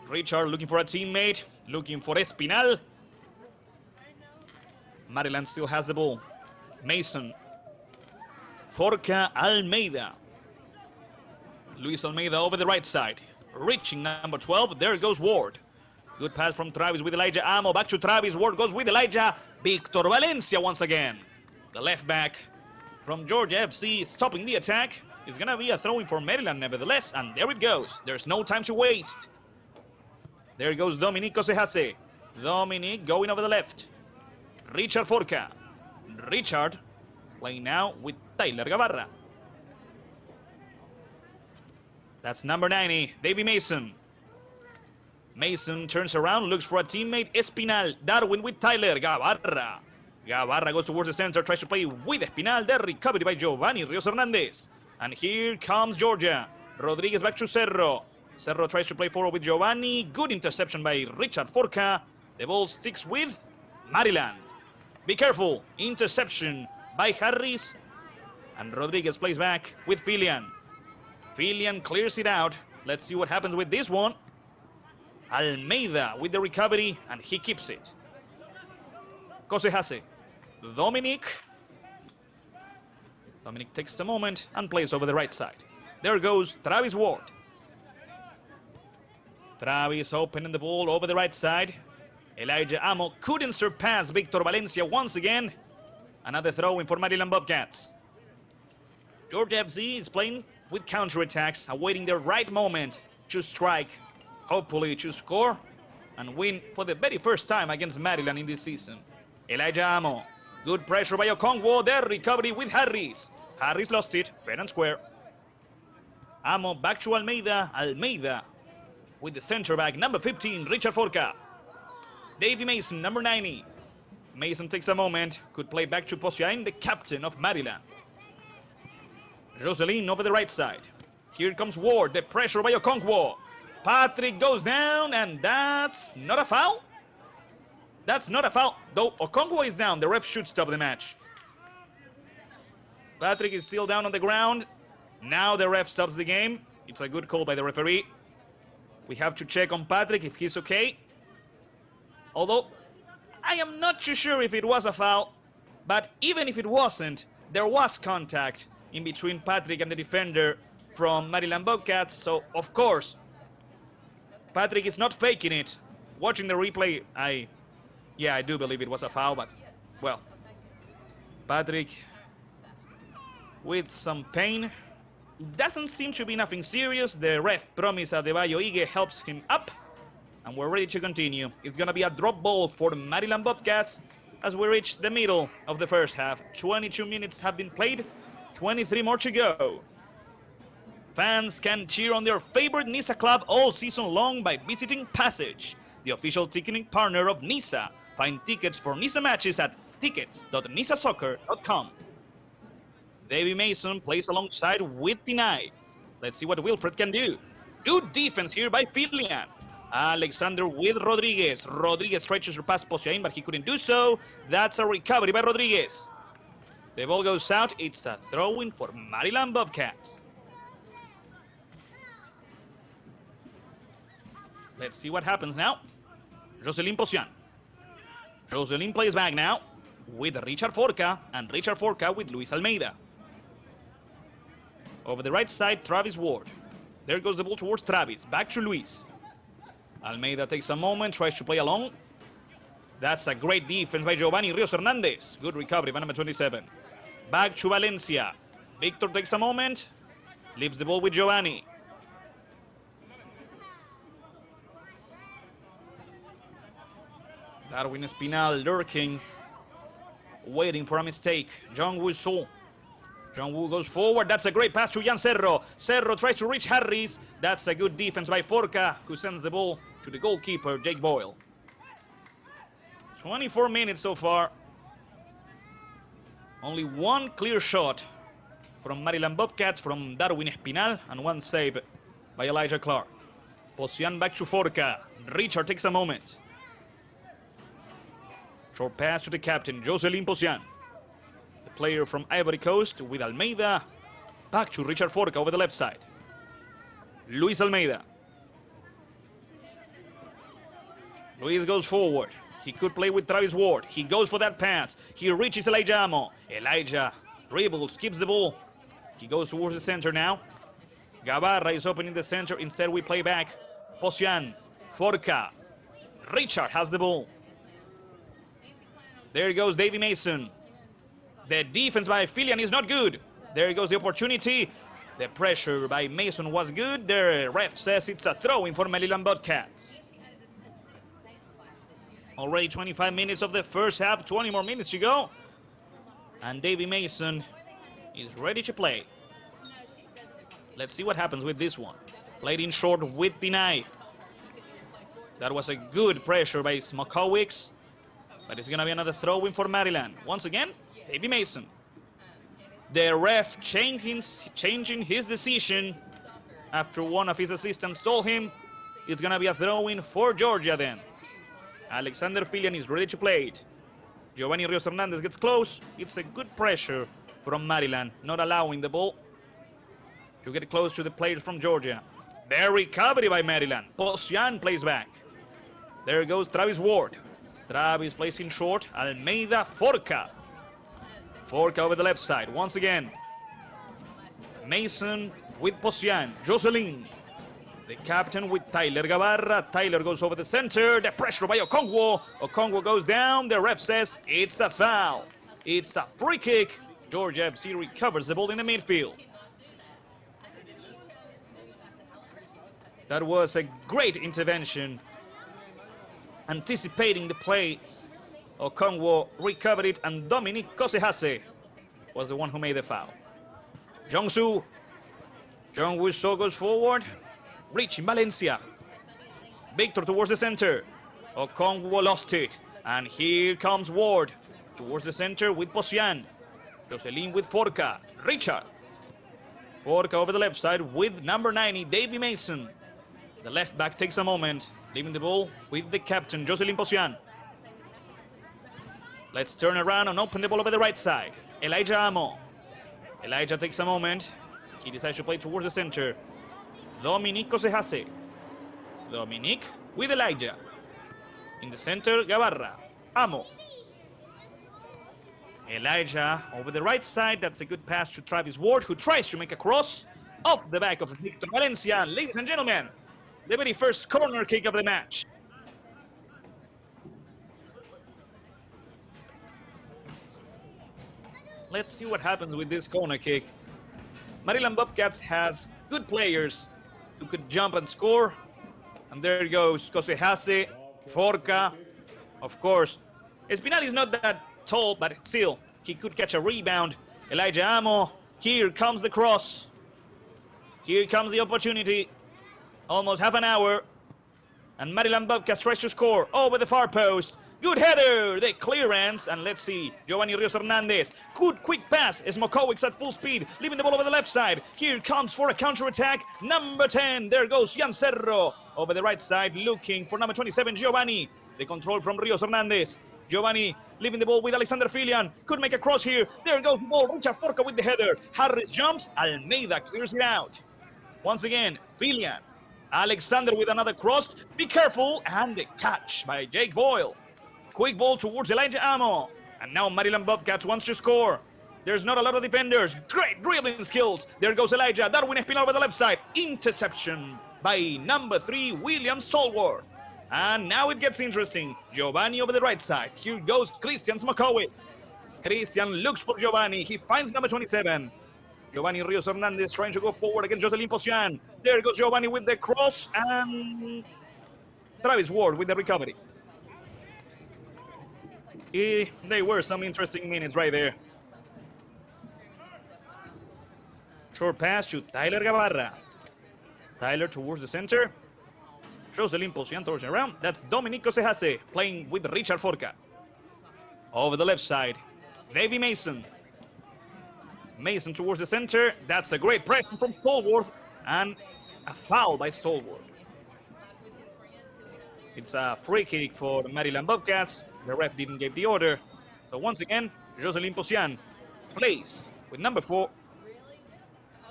Richard looking for a teammate, looking for Espinal. Maryland still has the ball. Mason. Forca, Almeida. Luis Almeida over the right side. Reaching number 12, there goes Ward. Good pass from Travis with Elijah Amo. Back to Travis, Ward goes with Elijah. Victor Valencia once again. The left back from Georgia FC stopping the attack. It's going to be a throw-in for Maryland nevertheless, and there it goes. There's no time to waste. There goes Dominic Cosejase. Dominic going over the left. Richard Forca. Richard playing now with Tyler Gavarra. That's number 90, Davy Mason. Mason turns around, looks for a teammate, Espinal. Darwin with Tyler Gavarra. Gavarra goes towards the center, tries to play with Espinal. The recovery by Giovanni Rios Hernandez. And here comes Georgia. Rodriguez back to Cerro. Cerro tries to play forward with Giovanni. Good interception by Richard Forca. The ball sticks with Maryland. Be careful. Interception by Harris. And Rodriguez plays back with Filian. Filian clears it out. Let's see what happens with this one. Almeida with the recovery, and he keeps it. Cosejase. Dominic. Dominic takes the moment and plays over the right side. There goes Travis Ward. Travis opening the ball over the right side. Elijah Amo couldn't surpass Victor Valencia once again. Another throw in for Maryland Bobcats. Georgia FC is playing with counterattacks, awaiting the right moment to strike, hopefully to score, and win for the very first time against Maryland in this season. Elijah Amo, good pressure by Okongwo, their recovery with Harris. Harris lost it, fair and square. Amo back to Almeida, Almeida with the center back, number 15, Richard Forca. Davy Mason, number 90. Mason takes a moment, could play back to Posiain, the captain of Maryland. Jocelyn over the right side. Here comes Ward, the pressure by Okonkwo. Patrick goes down, and that's not a foul? That's not a foul. Though Okonkwo is down, the ref should stop the match. Patrick is still down on the ground. Now the ref stops the game. It's a good call by the referee. We have to check on Patrick if he's okay. Although, I am not too sure if it was a foul, but even if it wasn't, there was contact in between Patrick and the defender from Maryland Bobcats, so of course, Patrick is not faking it. Watching the replay, I do believe it was a foul, but, well, Patrick with some pain. It doesn't seem to be nothing serious. The ref, Promise Adebayo Ige, helps him up, and we're ready to continue. It's gonna be a drop ball for the Maryland Bobcats as we reach the middle of the first half. 22 minutes have been played, 23 more to go. Fans can cheer on their favorite Nisa club all season long by visiting Passage, the official ticketing partner of Nisa. Find tickets for Nisa matches at tickets.nisasoccer.com. Davy Mason plays alongside with Tinay. Let's see what Wilfred can do. Good defense here by Filian. Alexander with Rodriguez. Rodriguez tried to surpass Posiain, but he couldn't do so. That's a recovery by Rodriguez. The ball goes out. It's a throw-in for Maryland Bobcats. Let's see what happens now. Jocelyn Posian. Jocelyn plays back now with Richard Forca, and Richard Forca with Luis Almeida. Over the right side, Travis Ward. There goes the ball towards Travis. Back to Luis. Almeida takes a moment, tries to play along. That's a great defense by Giovanni Rios Hernandez. Good recovery by number 27. Back to Valencia. Victor takes a moment, leaves the ball with Giovanni. Darwin Espinal lurking, waiting for a mistake. John Woo Sol. John Woo goes forward. That's a great pass to Jan Cerro. Cerro tries to reach Harris. That's a good defense by Forca, who sends the ball to the goalkeeper, Jake Boyle. 24 minutes so far. Only one clear shot from Maryland Bobcats, from Darwin Espinal, and one save by Elijah Clark. Posian back to Forca. Richard takes a moment. Short pass to the captain, Jocelyn Posian. The player from Ivory Coast with Almeida. Back to Richard Forca over the left side. Luis Almeida. Luis goes forward. He could play with Travis Ward. He goes for that pass. He reaches Elijah Amo. Elijah dribbles, keeps the ball. He goes towards the center now. Gavarra is opening the center. Instead, we play back. Posian, Forca. Richard has the ball. There goes Davy Mason. The defense by Filian is not good. There goes the opportunity. The pressure by Mason was good. The ref says it's a throw-in for Maryland Bobcats. Already 25 minutes of the first half, 20 more minutes to go. And Davy Mason is ready to play. Let's see what happens with this one. Played in short with Dinay. That was a good pressure by Smokowicz. But it's going to be another throw-in for Maryland. Once again, Davy Mason. The ref changing his decision after one of his assistants told him it's going to be a throw-in for Georgia then. Alexander Filian is ready to play it. Giovanni Rios Hernandez gets close. It's a good pressure from Maryland, not allowing the ball to get close to the players from Georgia. Their recovery by Maryland. Posian plays back. There goes Travis Ward. Travis plays in short. Almeida, Forca. Forca over the left side. Once again, Mason with Posian. Jocelyn. The captain with Tyler Gavarra. Tyler goes over the center. The pressure by Okongwo. Okongwo goes down. The ref says it's a foul. It's a free kick. Georgia FC recovers the ball in the midfield. That was a great intervention. Anticipating the play. Okongwo recovered it, and Dominic Kosehase was the one who made the foul. Jong-soo. Jong-woo-so goes forward. Reaching Valencia. Victor towards the center. Okongwo lost it. And here comes Ward towards the center with Posian. Jocelyn with Forca. Richard. Forca over the left side with number 90, Davy Mason. The left back takes a moment, leaving the ball with the captain, Jocelyn Posian. Let's turn around and open the ball over the right side. Elijah Amo. Elijah takes a moment. He decides to play towards the center. Dominic Kosehase. Dominic with Elijah. In the center, Gavarra. Amo. Elijah over the right side. That's a good pass to Travis Ward, who tries to make a cross off the back of Victor Valencia. Ladies and gentlemen, the very first corner kick of the match. Let's see what happens with this corner kick. Maryland Bobcats has good players who could jump and score. And there goes Kosehase, Forca. Of course, Espinal is not that tall, but still, he could catch a rebound. Elijah Amo. Here comes the cross. Here comes the opportunity. Almost half an hour. And Maryland Bobcats tries to score over the far post. Good header, the clearance, and let's see, Giovanni Rios Hernandez. Good quick pass, Smokowicz at full speed, leaving the ball over the left side. Here comes for a counter-attack, number 10, there goes Jan Cerro. Over the right side, looking for number 27, Giovanni. The control from Rios Hernandez. Giovanni leaving the ball with Alexander Filian. Could make a cross here. There goes the ball, Richard Forca with the header. Harris jumps, Almeida clears it out. Once again, Filian. Alexander with another cross. Be careful, and the catch by Jake Boyle. Quick ball towards Elijah Amo. And now Maryland Bobcats wants to score. There's not a lot of defenders. Great dribbling skills. There goes Elijah. Darwin Espinal over the left side. Interception by number 3, William Stallworth. And now it gets interesting. Giovanni over the right side. Here goes Christian Smakowicz. Christian looks for Giovanni. He finds number 27. Giovanni Rios Hernandez trying to go forward against Jocelyn Posian. There goes Giovanni with the cross and Travis Ward with the recovery. They were some interesting minutes right there. Short pass to Tyler Gavarra. Tyler towards the center. Jocelyn Posian towards the around. That's Domenico Sehase playing with Richard Forca. Over the left side, Davy Mason. Mason towards the center. That's a great pressure from Stallworth and a foul by Stallworth. It's a free kick for the Maryland Bobcats. The ref didn't give the order. So once again, Jocelyn Posian plays with number 4.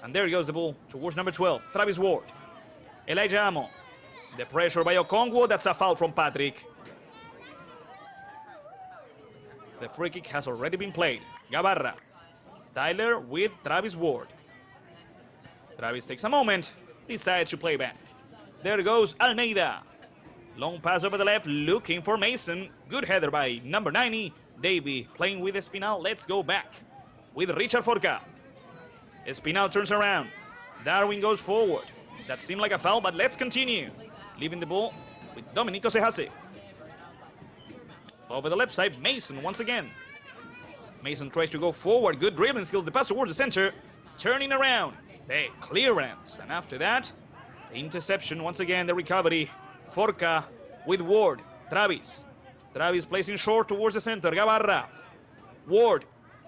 And there goes the ball towards number 12, Travis Ward. Elijah Amo. The pressure by Okongwu. That's a foul from Patrick. The free kick has already been played. Gavarra. Tyler with Travis Ward. Travis takes a moment, decides to play back. There goes Almeida. Long pass over the left, looking for Mason. Good header by number 90, Davy, playing with Espinal. Let's go back with Richard Forca. Espinal turns around. Darwin goes forward. That seemed like a foul, but let's continue. Leaving the ball with Domenico Sehase. Over the left side, Mason once again. Mason tries to go forward. Good dribbling skills. The pass towards the center. Turning around. The clearance. And after that, the interception. Once again, the recovery. Forca with Ward. Travis. Travis placing short towards the center. Gavarra. Ward.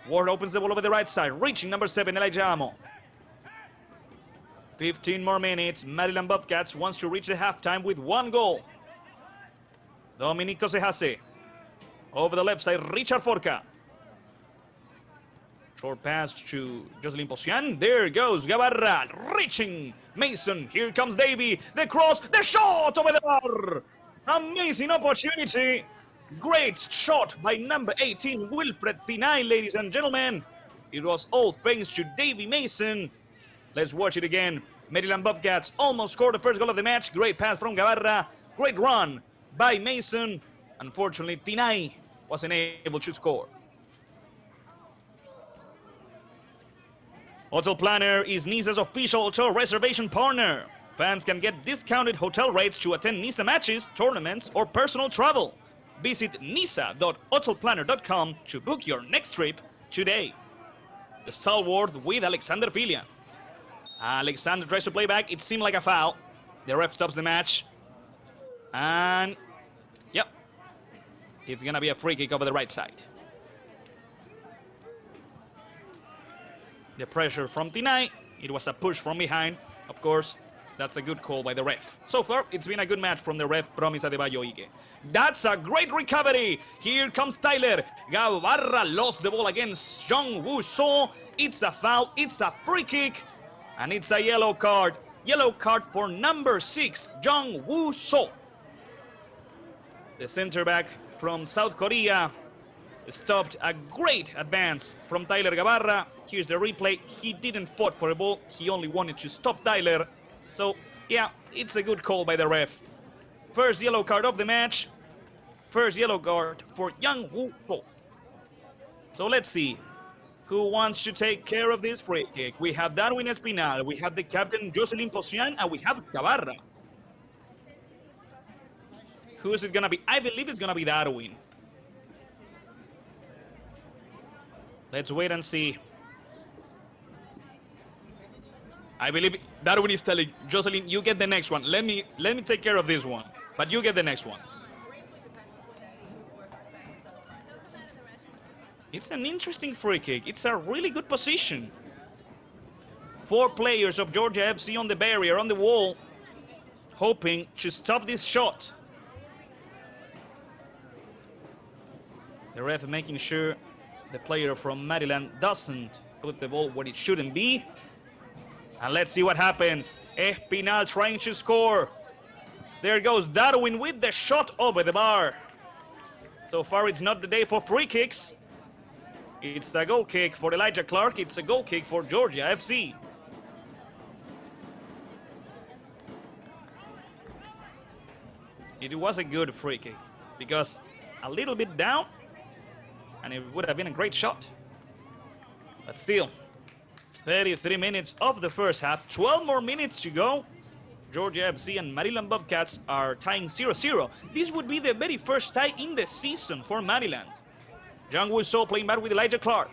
Ward opens the ball over the right side. Reaching number 7, Elijah Amo. 15 more minutes. Maryland Bobcats wants to reach the halftime with 1 goal. Domenico Sehase. Over the left side, Richard Forca. Short pass to Jocelyn Posian. There goes Gavarra, reaching Mason. Here comes Davy. The cross, the shot over the bar. Amazing opportunity. Great shot by number 18, Wilfred Tinay, ladies and gentlemen. It was all thanks to Davy Mason. Let's watch it again. Maryland Bobcats almost scored the first goal of the match. Great pass from Gavarra. Great run by Mason. Unfortunately, Tinay wasn't able to score. Hotel Planner is Nice's official hotel reservation partner. Fans can get discounted hotel rates to attend Nice matches, tournaments, or personal travel. Visit nisa.hotelplanner.com to book your next trip today. The stalwart with Alexander Filian. Alexander tries to play back. It seemed like a foul. The ref stops the match. And, yep, it's going to be a free kick over the right side. The pressure from Tinay. It was a push from behind. Of course, that's a good call by the ref. So far, it's been a good match from the ref, Promise Adebayo Ige. That's a great recovery. Here comes Tyler. Gavarra lost the ball against Jung Woo So. It's a foul. It's a free kick. And it's a yellow card. Yellow card for number 6, Jung Woo So. The center back from South Korea stopped a great advance from Tyler Gavarra. Here's the replay. He didn't fight for the ball. He only wanted to stop Tyler. So, yeah, it's a good call by the ref. First yellow card of the match. First yellow card for Jung Woo So. So let's see who wants to take care of this free kick. We have Darwin Espinal. We have the captain Jocelyn Posian, and we have Gavarra. Who is it going to be? I believe it's going to be Darwin. Let's wait and see. I believe Darwin is telling Jocelyn, you get the next one. Let me take care of this one. But you get the next one. It's an interesting free kick. It's a really good position. 4 players of Georgia FC on the barrier, on the wall, hoping to stop this shot. The ref making sure the player from Maryland doesn't put the ball where it shouldn't be. And let's see what happens. Espinal trying to score. There goes Darwin with the shot over the bar. So far, it's not the day for free kicks. It's a goal kick for Elijah Clark. It's a goal kick for Georgia FC. It was a good free kick because a little bit down and it would have been a great shot. But still, 33 minutes of the first half, 12 more minutes to go. Georgia FC and Maryland Bobcats are tying 0-0. This would be the very first tie in the season for Maryland. John Wusso playing back with Elijah Clark.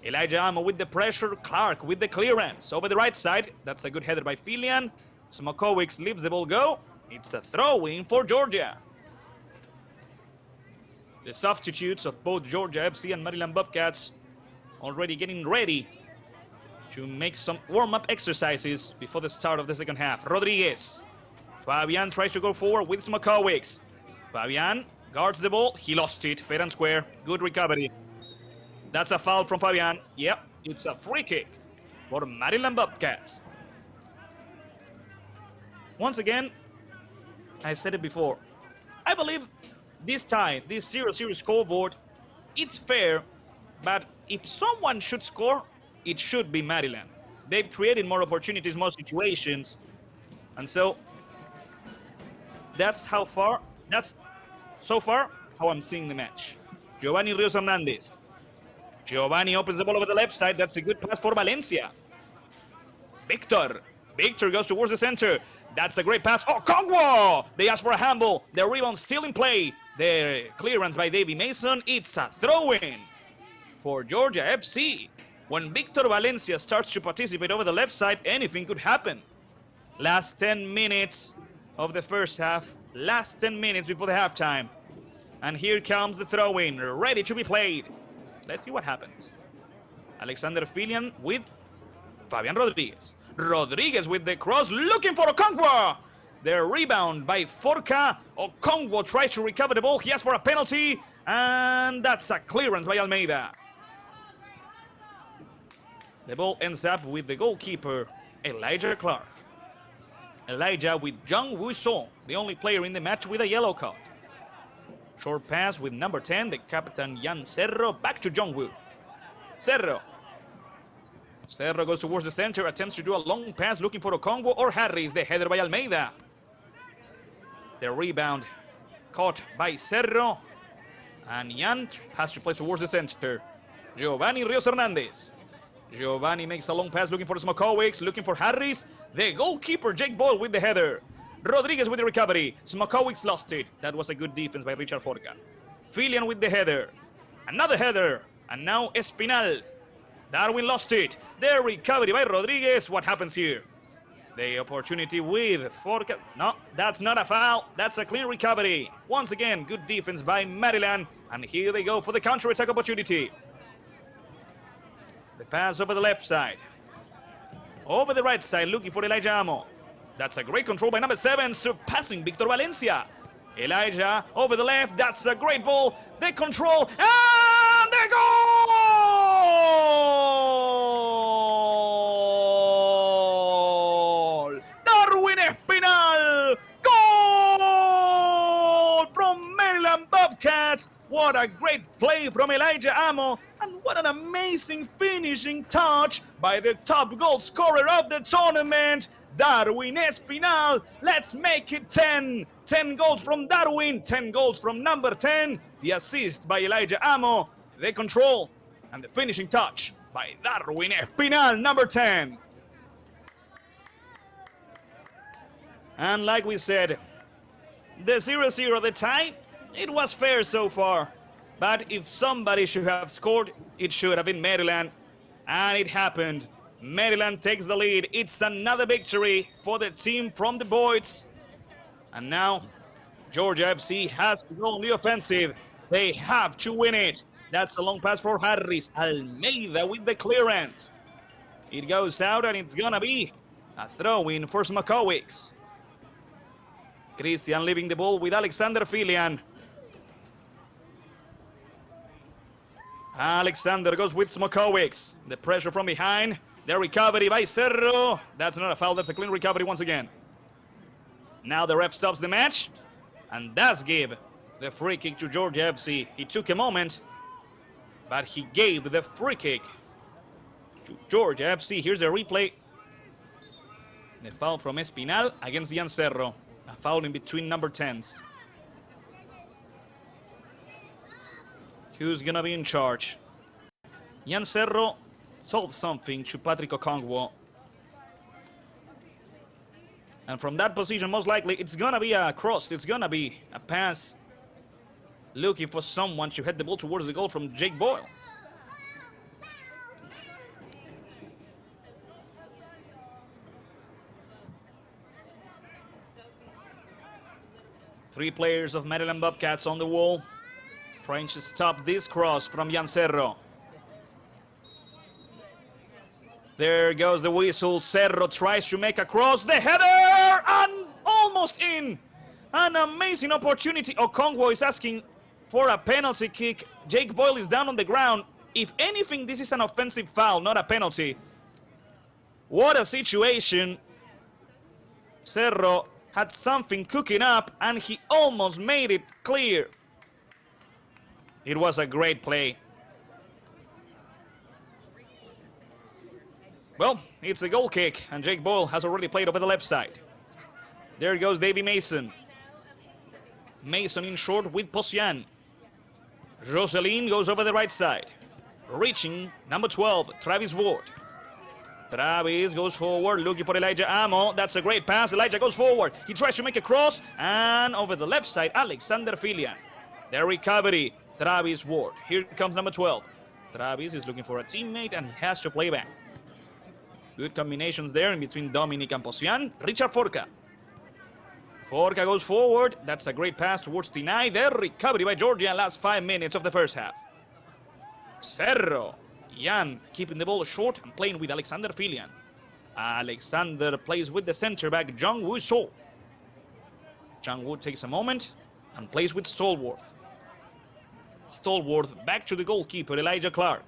Elijah Amo with the pressure, Clark with the clearance. Over the right side, that's a good header by Filian. Smokovic leaves the ball go. It's a throw-in for Georgia. The substitutes of both Georgia FC and Maryland Bobcats already getting ready to make some warm-up exercises before the start of the second half. Rodriguez. Fabian tries to go forward with Smokovic. Fabian guards the ball. He lost it. Fair and square. Good recovery. That's a foul from Fabian. Yep, it's a free kick for Maryland Bobcats. Once again, I said it before. I believe this tie, this 0-0 scoreboard, it's fair, but if someone should score, it should be Maryland. They've created more opportunities, more situations. And so that's so far how I'm seeing the match. Giovanni Rios Hernandez. Giovanni opens the ball over the left side. That's a good pass for Valencia. Victor goes towards the center. That's a great pass. Oh, Kongwo! They ask for a handball. The rebound still in play. The clearance by Davy Mason. It's a throw-in for Georgia FC. When Victor Valencia starts to participate over the left side, anything could happen. Last 10 minutes of the first half. Last 10 minutes before the halftime. And here comes the throw-in, ready to be played. Let's see what happens. Alexander Filian with Fabian Rodriguez. Rodriguez with the cross, looking for Okonkwo. The rebound by Forca. Okonkwo tries to recover the ball. He asks for a penalty. And that's a clearance by Almeida. The ball ends up with the goalkeeper, Elijah Clark. Elijah with Zhang Wuson, the only player in the match with a yellow card. Short pass with number 10, the captain Jan Cerro, back to John Wu. Cerro goes towards the center, attempts to do a long pass, looking for Okonkwo or Harris, the header by Almeida. The rebound caught by Cerro, and Jan has to play towards the center. Giovanni Rios Hernandez. Giovanni makes a long pass, looking for Smokovic, looking for Harris. The goalkeeper, Jake Boyle, with the header. Rodriguez with the recovery. Smokovic lost it. That was a good defense by Richard Forca. Filian with the header. Another header. And now Espinal. Darwin lost it. The recovery by Rodriguez. What happens here? The opportunity with Forca. No, that's not a foul. That's a clean recovery. Once again, good defense by Maryland. And here they go for the counter-attack opportunity. The pass over the left side. Over the right side, looking for Elijah Amo. That's a great control by number 7, surpassing Victor Valencia. Elijah over the left. That's a great ball. The control and the goal! Darwin Espinal! Goal from Maryland Bobcats. What a great play from Elijah Amo. And what an amazing finishing touch by the top goal scorer of the tournament, Darwin Espinal. Let's make it 10. 10 goals from Darwin, 10 goals from number 10. The assist by Elijah Amo, the control, and the finishing touch by Darwin Espinal, number 10. And like we said, the 0-0, the tie, it was fair so far. But if somebody should have scored, it should have been Maryland. And it happened. Maryland takes the lead. It's another victory for the team from the Boys. And now, Georgia FC has to go on the offensive. They have to win it. That's a long pass for Harris. Almeida with the clearance. It goes out and it's gonna be a throw-in for Smokovic. Christian leaving the ball with Alexander Filian. Alexander goes with Smokovic. The pressure from behind. The recovery by Cerro. That's not a foul. That's a clean recovery once again. Now the ref stops the match. And does give The free kick to Georgia FC. He took a moment, but he gave the free kick to Georgia FC. Here's the replay. The foul from Espinal against Jan Cerro. A foul in between number 10s. Who's gonna be in charge? Jan Cerro told something to Patrick Okongwo. And from that position, most likely, it's gonna be a cross. It's gonna be a pass. Looking for someone to head the ball towards the goal from Jake Boyle. Three players of Maryland Bobcats on the wall, trying to stop this cross from Jan Cerro. There goes the whistle. Cerro tries to make a cross. The header! And almost in! An amazing opportunity. Okongwo is asking for a penalty kick. Jake Boyle is down on the ground. If anything, this is an offensive foul, not a penalty. What a situation. Cerro had something cooking up, and he almost made it clear. It was a great play. Well, it's a goal kick, and Jake Boyle has already played over the left side. There goes Davy Mason. Mason in short with Posian. Jocelyn goes over the right side. Reaching number 12, Travis Ward. Travis goes forward, looking for Elijah Amo. That's a great pass. Elijah goes forward. He tries to make a cross, and over the left side, Alexander Filian. The recovery, Travis Ward. Here comes number 12. Travis is looking for a teammate, and he has to play back. Good combinations there in between Dominic and Posian. Richard Forca. Forca goes forward. That's a great pass towards Tinay. The recovery by Georgia last 5 minutes of the first half. Cerro. Jan keeping the ball short and playing with Alexander Filian. Alexander plays with the center back, Jung Woo So. Jung Woo takes a moment and plays with Stallworth. Stallworth back to the goalkeeper, Elijah Clark.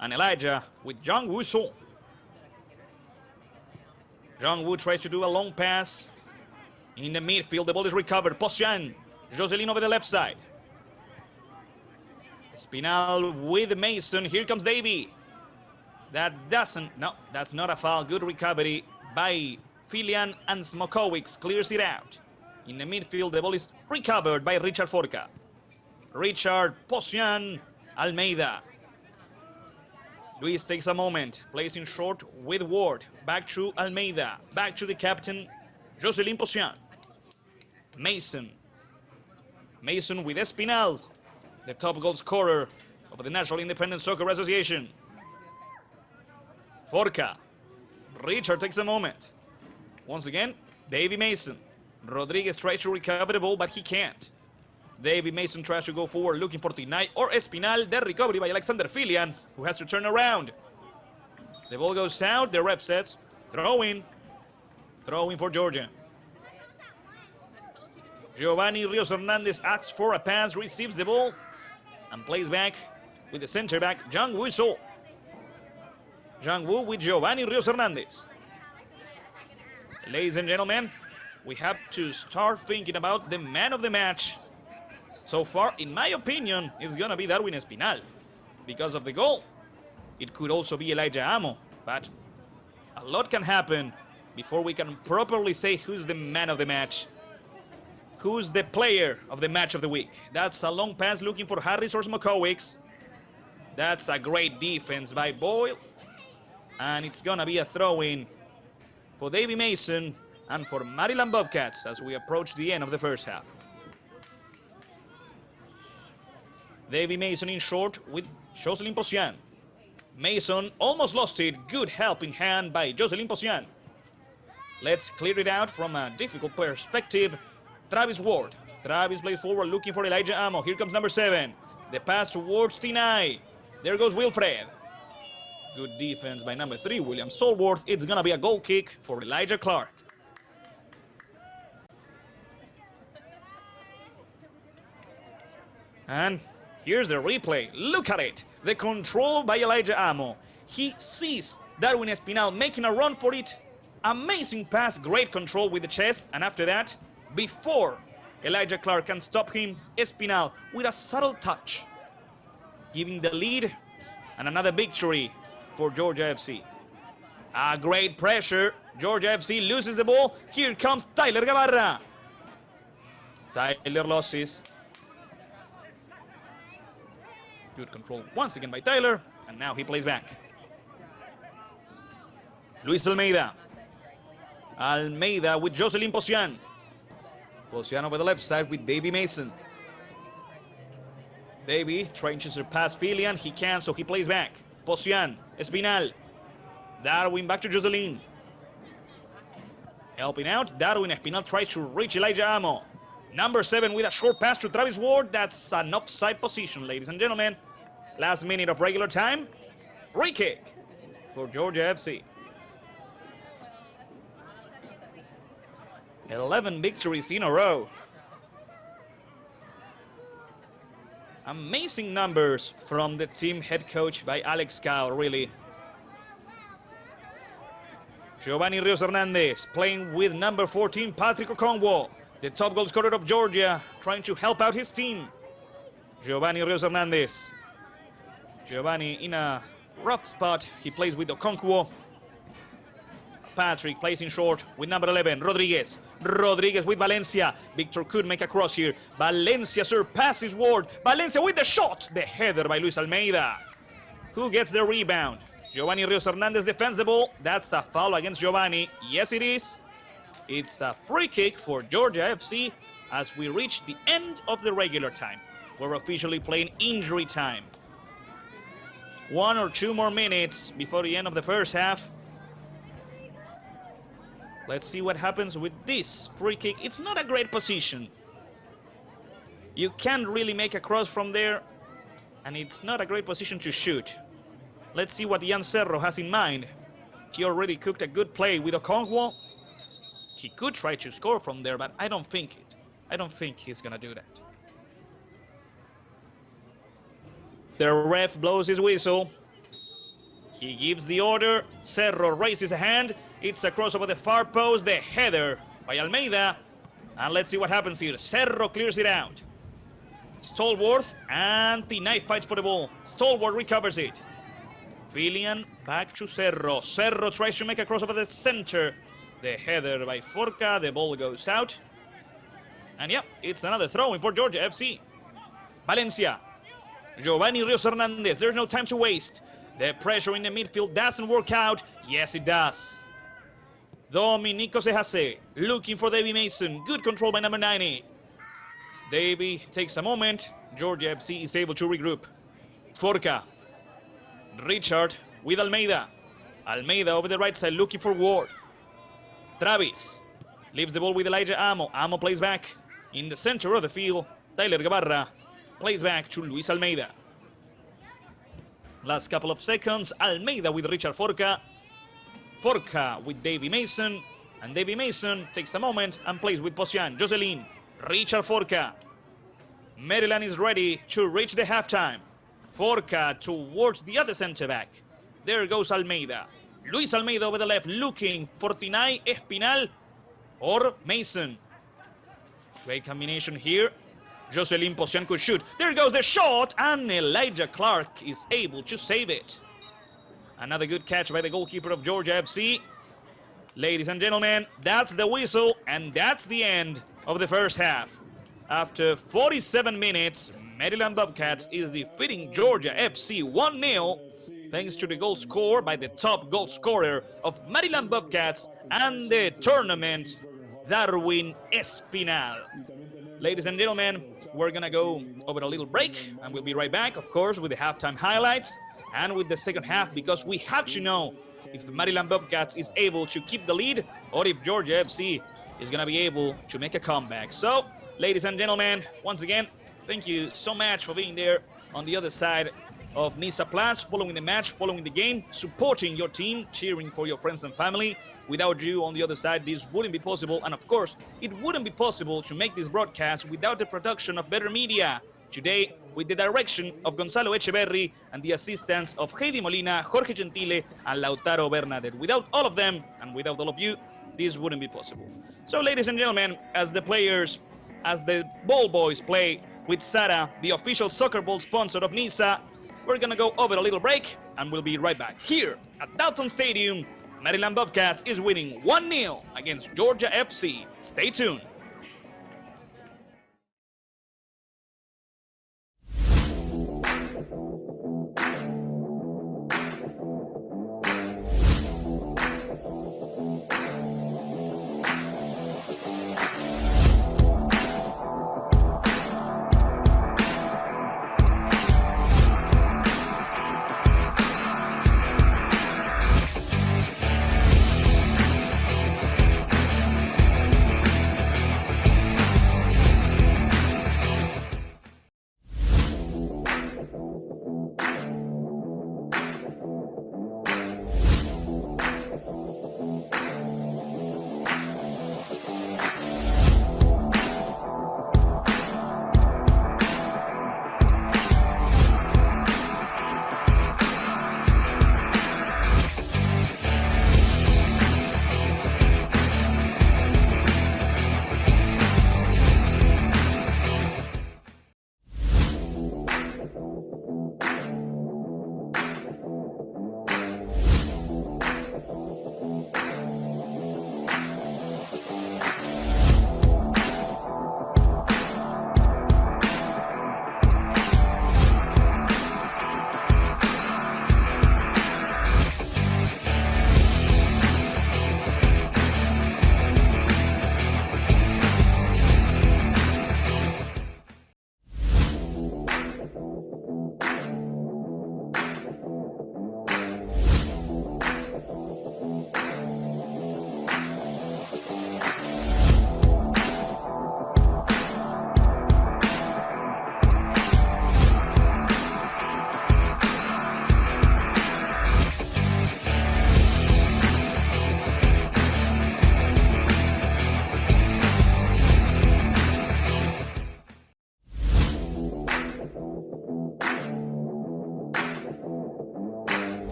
And Elijah with Jung Woo So. Jung Woo tries to do a long pass. In the midfield, the ball is recovered. Posian. Jocelyn over the left side. Espinal with Mason. Here comes Davy. That's not a foul. Good recovery by Filian, and Smokowicz clears it out. In the midfield, the ball is recovered by Richard Forca. Richard, Posian, Almeida. Luis takes a moment, plays in short with Ward. Back to Almeida, back to the captain, Jocelyn Posian. Mason. Mason with Espinal, the top goal scorer of the National Independent Soccer Association. Forca. Richard takes a moment. Once again, Davy Mason. Rodriguez tries to recover the ball, but he can't. Davy Mason tries to go forward looking for Tinay or Espinal. The recovery by Alexander Filian, who has to turn around. The ball goes out. The ref says, throw in. Throw in for Georgia. Giovanni Rios Hernandez asks for a pass, receives the ball, and plays back with the center back, Jung Woo So. Jung Woo with Giovanni Rios Hernandez. Ladies and gentlemen, we have to start thinking about the man of the match. So far, in my opinion, it's gonna be Darwin Espinal because of the goal. It could also be Elijah Amo, but a lot can happen before we can properly say who's the man of the match. Who's the player of the match of the week? That's a long pass looking for Harris or Smokowicz. That's a great defense by Boyle. And it's gonna be a throw-in for Davy Mason and for Maryland Bobcats as we approach the end of the first half. Davy Mason in short with Jocelyn Posian. Mason almost lost it. Good helping hand by Jocelyn Posian. Let's clear it out from a difficult perspective. Travis Ward. Travis plays forward looking for Elijah Amo. Here comes number 7. The pass towards Tinay. There goes Wilfred. Good defense by number 3, William Stallworth. It's gonna be a goal kick for Elijah Clark. And here's the replay. Look at it. The control by Elijah Amo. He sees Darwin Espinal making a run for it. Amazing pass. Great control with the chest. And after that, before Elijah Clark can stop him. Espinal with a subtle touch, giving the lead and another victory for Georgia FC. A great pressure. Georgia FC loses the ball. Here comes Tyler Gavarra. Tyler losses. Good control once again by Tyler. And now he plays back. Luis Almeida. Almeida with Jocelyn Posian. Posian over the left side with Davy Mason. Davy trying to surpass Filian. He can, so he plays back. Posian. Espinal. Darwin back to Jocelyn. Helping out. Darwin. Espinal tries to reach Elijah Amo. Number 7 with a short pass to Travis Ward. That's an offside position, ladies and gentlemen. Last minute of regular time. Free kick for Georgia FC. 11 victories in a row. Amazing numbers from the team head coach by Alex Cao, really. Giovanni Rios Hernandez playing with number 14, Patrick Okonkwo, the top goal scorer of Georgia, trying to help out his team. Giovanni Rios Hernandez. Giovanni in a rough spot. He plays with Okonkwo. Patrick plays in short with number 11, Rodriguez. Rodriguez with Valencia. Victor could make a cross here. Valencia surpasses Ward. Valencia with the shot. The header by Luis Almeida. Who gets the rebound? Giovanni Rios Hernandez defends the ball. That's a foul against Giovanni. Yes, it is. It's a free kick for Georgia FC as we reach the end of the regular time. We're officially playing injury time. 1 or 2 more minutes before the end of the first half. Let's see what happens with this free kick. It's not a great position. You can't really make a cross from there, and it's not a great position to shoot. Let's see what Ian Cerro has in mind. He already cooked a good play with Okonkwo. He could try to score from there, but I don't think he's gonna do that. The ref blows his whistle. He gives the order. Cerro raises a hand. It's a cross over the far post. The header by Almeida. And let's see what happens here. Cerro clears it out. Stallworth and Tinay fights for the ball. Stallworth recovers it. Filian back to Cerro. Cerro tries to make a cross over the center. The header by Forca. The ball goes out. And yeah, it's another throw-in for Georgia FC. Valencia. Giovanni Rios Hernandez. There's no time to waste. The pressure in the midfield doesn't work out. Yes, it does. Dominico Sehase looking for Davy Mason. Good control by number 90. Davy takes a moment. Georgia FC is able to regroup. Forca. Richard with Almeida. Almeida over the right side looking for Ward. Travis leaves the ball with Elijah Amo. Amo plays back in the center of the field. Tyler Gavarra plays back to Luis Almeida. Last couple of seconds. Almeida with Richard Forca. Forca with Davy Mason. And Davy Mason takes a moment and plays with Posian. Jocelyn. Richard Forca. Maryland is ready to reach the halftime. Forca towards the other center back. There goes Almeida. Luis Almeida over the left looking for Tinay, Espinal or Mason. Great combination here. Jocelyn Posian could shoot. There goes the shot, and Elijah Clark is able to save it. Another good catch by the goalkeeper of Georgia FC. Ladies and gentlemen, that's the whistle, and that's the end of the first half. After 47 minutes, Maryland Bobcats is defeating Georgia FC 1-0, thanks to the goal scored by the top goal scorer of Maryland Bobcats and the tournament, Darwin Espinal. Ladies and gentlemen, we're gonna go over a little break, and we'll be right back, of course, with the halftime highlights and with the second half, because we have to know if the Maryland Bobcats is able to keep the lead or if Georgia FC is gonna be able to make a comeback. So, ladies and gentlemen, once again, thank you so much for being there on the other side of Nisa Plus, following the match, following the game, supporting your team, cheering for your friends and family. Without you on the other side, this wouldn't be possible. And of course, it wouldn't be possible to make this broadcast without the production of Better Media. Today, with the direction of Gonzalo Echeverri and the assistance of Heidi Molina, Jorge Gentile, and Lautaro Bernadette. Without all of them, and without all of you, this wouldn't be possible. So, ladies and gentlemen, as the players as the ball boys play with Sara, the official soccer ball sponsor of Nisa. We're gonna go over a little break and we'll be right back. Here at Dalton Stadium, Maryland Bobcats is winning 1-0 against Georgia FC. Stay tuned.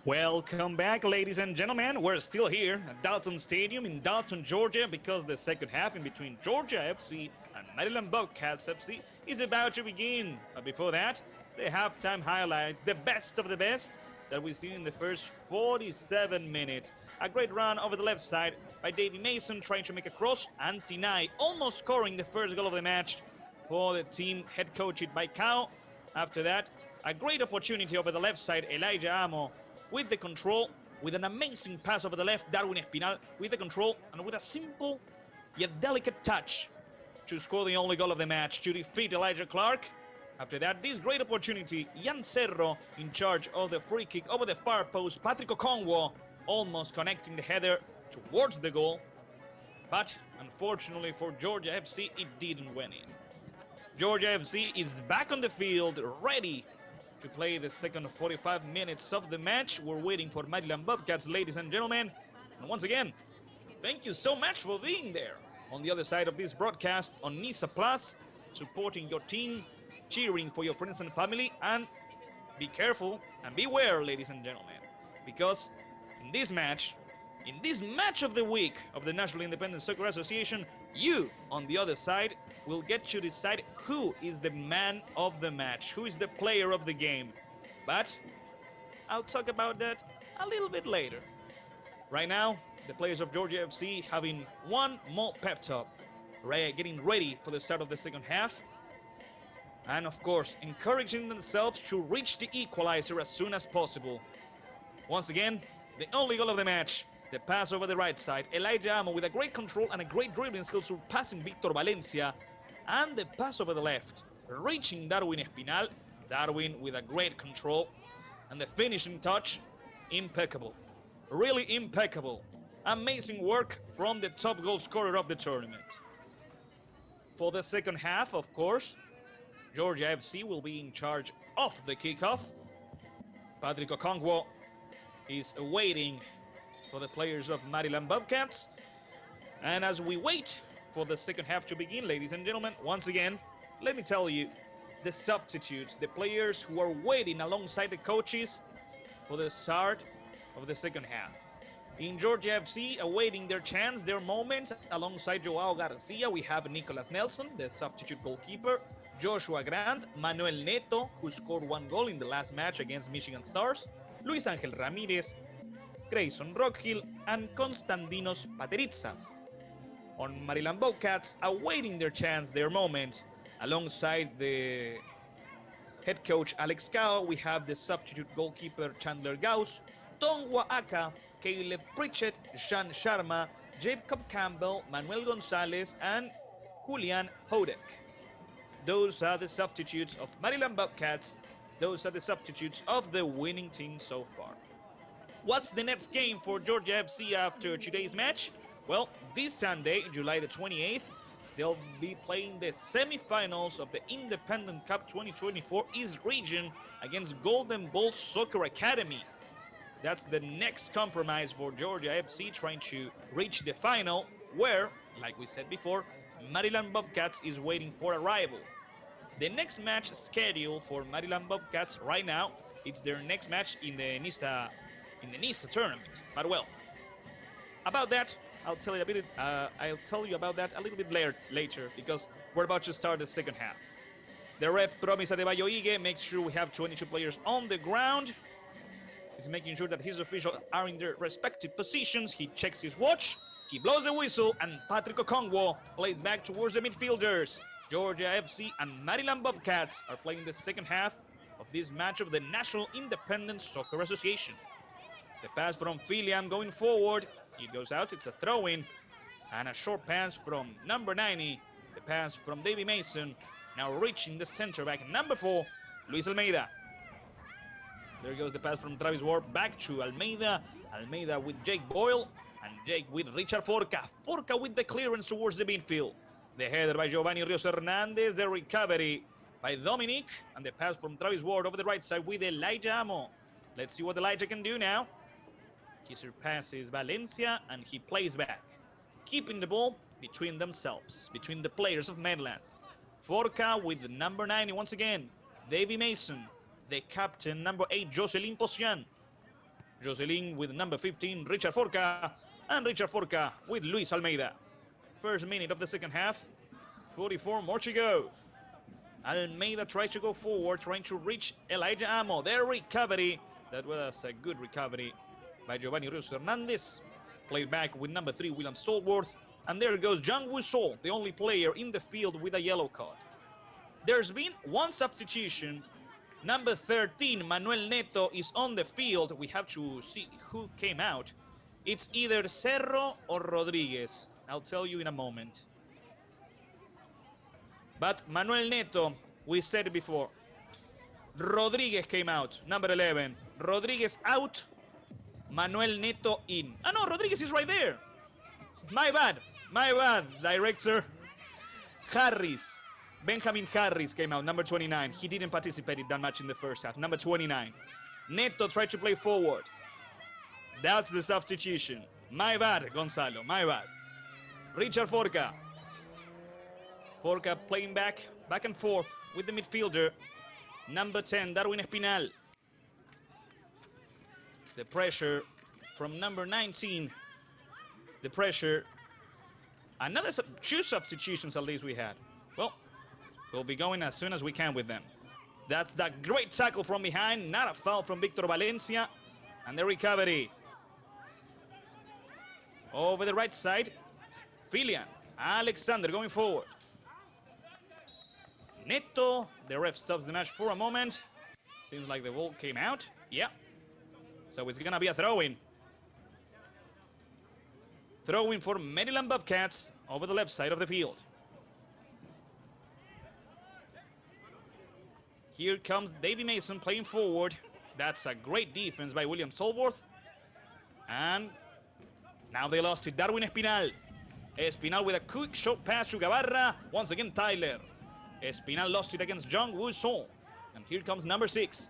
Welcome back, ladies and gentlemen. We're still here at Dalton Stadium in Dalton, Georgia, because the second half in between Georgia FC and Maryland Bobcats FC is about to begin. But before that, the halftime highlights, the best of the best that we've seen in the first 47 minutes. A great run over the left side by Davy Mason trying to make a cross, and Tinai almost scoring the first goal of the match for the team head coached by Kao. After that, a great opportunity over the left side, Elijah Amo with the control, with an amazing pass over the left, Darwin Espinal with the control, and with a simple yet delicate touch to score the only goal of the match to defeat Elijah Clark. After that, this great opportunity, Jan Cerro in charge of the free kick over the far post, Patrick Okongwo almost connecting the header towards the goal, but unfortunately for Georgia FC, it didn't went in. Georgia FC is back on the field, ready to play the second 45 minutes of the match. We're waiting for Maryland Bobcats, ladies and gentlemen. And once again, thank you so much for being there on the other side of this broadcast on Nisa Plus, supporting your team, cheering for your friends and family, and be careful and beware, ladies and gentlemen, because in this match of the week of the National Independent Soccer Association, you on the other side will get to decide who is the man of the match, who is the player of the game. But I'll talk about that a little bit later. Right now, the players of Georgia FC having one more pep talk, getting ready for the start of the second half, and of course encouraging themselves to reach the equalizer as soon as possible. Once again, the only goal of the match, the pass over the right side, Elijah Amo with a great control and a great dribbling skill surpassing Victor Valencia, and the pass over the left, reaching Darwin Espinal, Darwin with a great control, and the finishing touch, impeccable, really impeccable. Amazing work from the top goal scorer of the tournament. For the second half, of course, Georgia FC will be in charge of the kickoff. Patrick Okongwo is awaiting for the players of Maryland Bobcats. And as we wait for the second half to begin, ladies and gentlemen, once again, let me tell you, the substitutes, the players who are waiting alongside the coaches for the start of the second half. In Georgia FC, awaiting their chance, their moment, alongside Joao Garcia, we have Nicolas Nelson, the substitute goalkeeper, Joshua Grant, Manuel Neto, who scored one goal in the last match against Michigan Stars, Luis Ángel Ramírez, Grayson Rockhill, and Konstantinos Pateritsas. On Maryland Bobcats, awaiting their chance, their moment, alongside the head coach Alex Cao, we have the substitute goalkeeper Chandler Gauss, Tongwa Aka, Caleb Pritchett, Jean Sharma, Jacob Campbell, Manuel Gonzalez, and Julian Hodek. Those are the substitutes of Maryland Bobcats. Those are the substitutes of the winning team so far. What's the next game for Georgia FC after today's match? Well, this Sunday, July the 28th, they'll be playing the semi-finals of the Independent Cup 2024 East Region against Golden Bulls Soccer Academy. That's the next compromise for Georgia FC, trying to reach the final, where, like we said before, Maryland Bobcats is waiting for a rival. The next match scheduled for Maryland Bobcats right now, it's their next match in the Nisa tournament. But well, about that, I'll tell you about that a little bit later, because we're about to start the second half. The ref Promis Adebayo Ige makes sure we have 22 players on the ground. He's making sure that his officials are in their respective positions. He checks his watch, he blows the whistle, and Patrick Okongwo plays back towards the midfielders. Georgia FC and Maryland Bobcats are playing the second half of this match of the National Independent Soccer Association. The pass from Filiam going forward, it goes out, it's a throw-in, and a short pass from number 90, the pass from Davy Mason, now reaching the center back, number 4, Luis Almeida. There goes the pass from Travis Ward back to Almeida, Almeida with Jake Boyle, and Jake with Richard Forca, Forca with the clearance towards the midfield. The header by Giovanni Rios Hernandez, the recovery by Dominic, and the pass from Travis Ward over the right side with Elijah Amo. Let's see what Elijah can do now. He surpasses Valencia and he plays back, keeping the ball between themselves, between the players of Maryland. Forca with the number 90 once again, Davy Mason, the captain, number 8, Jocelyn Posian. Jocelyn with number 15, Richard Forca, and Richard Forca with Luis Almeida. First minute of the second half, 44 more to go. Almeida tries to go forward, trying to reach Elijah Amo. Their recovery, that was a good recovery by Giovanni Rios Hernandez. Played back with number 3, William Stallworth. And there goes Jung Woo-sol, the only player in the field with a yellow card. There's been one substitution. Number 13, Manuel Neto, is on the field. We have to see who came out. It's either Cerro or Rodriguez. I'll tell you in a moment. But Manuel Neto, we said it before. Rodriguez came out, number 11. Rodriguez out, Manuel Neto in. Ah, no, Rodriguez is right there. My bad, director. Harris, Benjamin Harris came out, number 29. He didn't participate that much in the first half, number 29. Neto tried to play forward. That's the substitution. My bad, Gonzalo, my bad. Richard Forca. Forca playing back and forth with the midfielder. Number 10, Darwin Espinal. The pressure from number 19. The pressure. Another two substitutions at least we had. Well, we'll be going as soon as we can with them. That's that great tackle from behind. Not a foul from Victor Valencia. And the recovery. Over the right side. Filian. Alexander going forward. Neto. The ref stops the match for a moment. Seems like the ball came out. Yeah. So it's going to be a throw-in. Throw-in for Maryland Bobcats over the left side of the field. Here comes Davy Mason playing forward. That's a great defense by William Stallworth. And now they lost to Darwin Espinal. Espinal with a quick short pass to Gavarra. Once again, Tyler. Espinal lost it against Jung Woo-sol. And here comes number 6.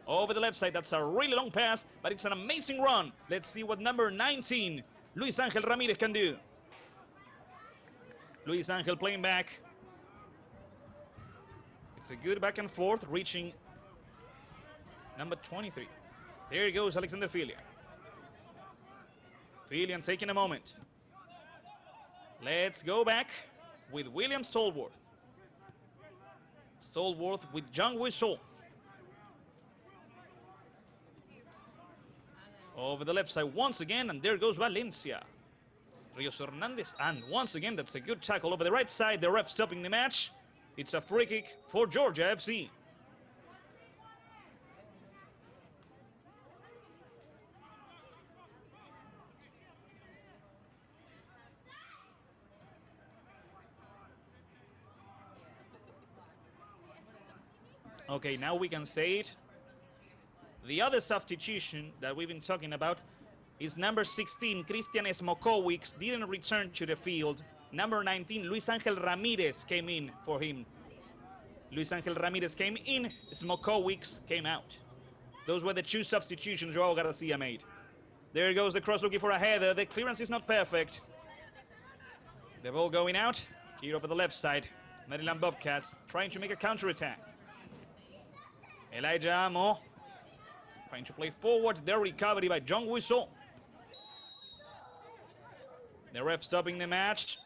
Over the left side, that's a really long pass, but it's an amazing run. Let's see what number 19, Luis Angel Ramirez, can do. Luis Angel playing back. It's a good back and forth, reaching number 23. There goes Alexander Filian. Filian taking a moment. Let's go back with William Stallworth. Stallworth with Jung Woo-sol. Over the left side once again, and there goes Valencia. Rios Hernandez, and once again, that's a good tackle over the right side. The ref stopping the match. It's a free kick for Georgia FC. Okay, now we can say it. The other substitution that we've been talking about is number 16, Christian Smokowicz, didn't return to the field. Number 19, Luis Angel Ramirez came in for him. Luis Angel Ramirez came in, Smokowicz came out. Those were the two substitutions Joao Garcia made. There goes the cross looking for a header. The clearance is not perfect. The ball going out. Here over the left side, Maryland Bobcats trying to make a counter-attack. Elijah Amo trying to play forward. The recovery by Jung Woo-sol. The ref stopping the match.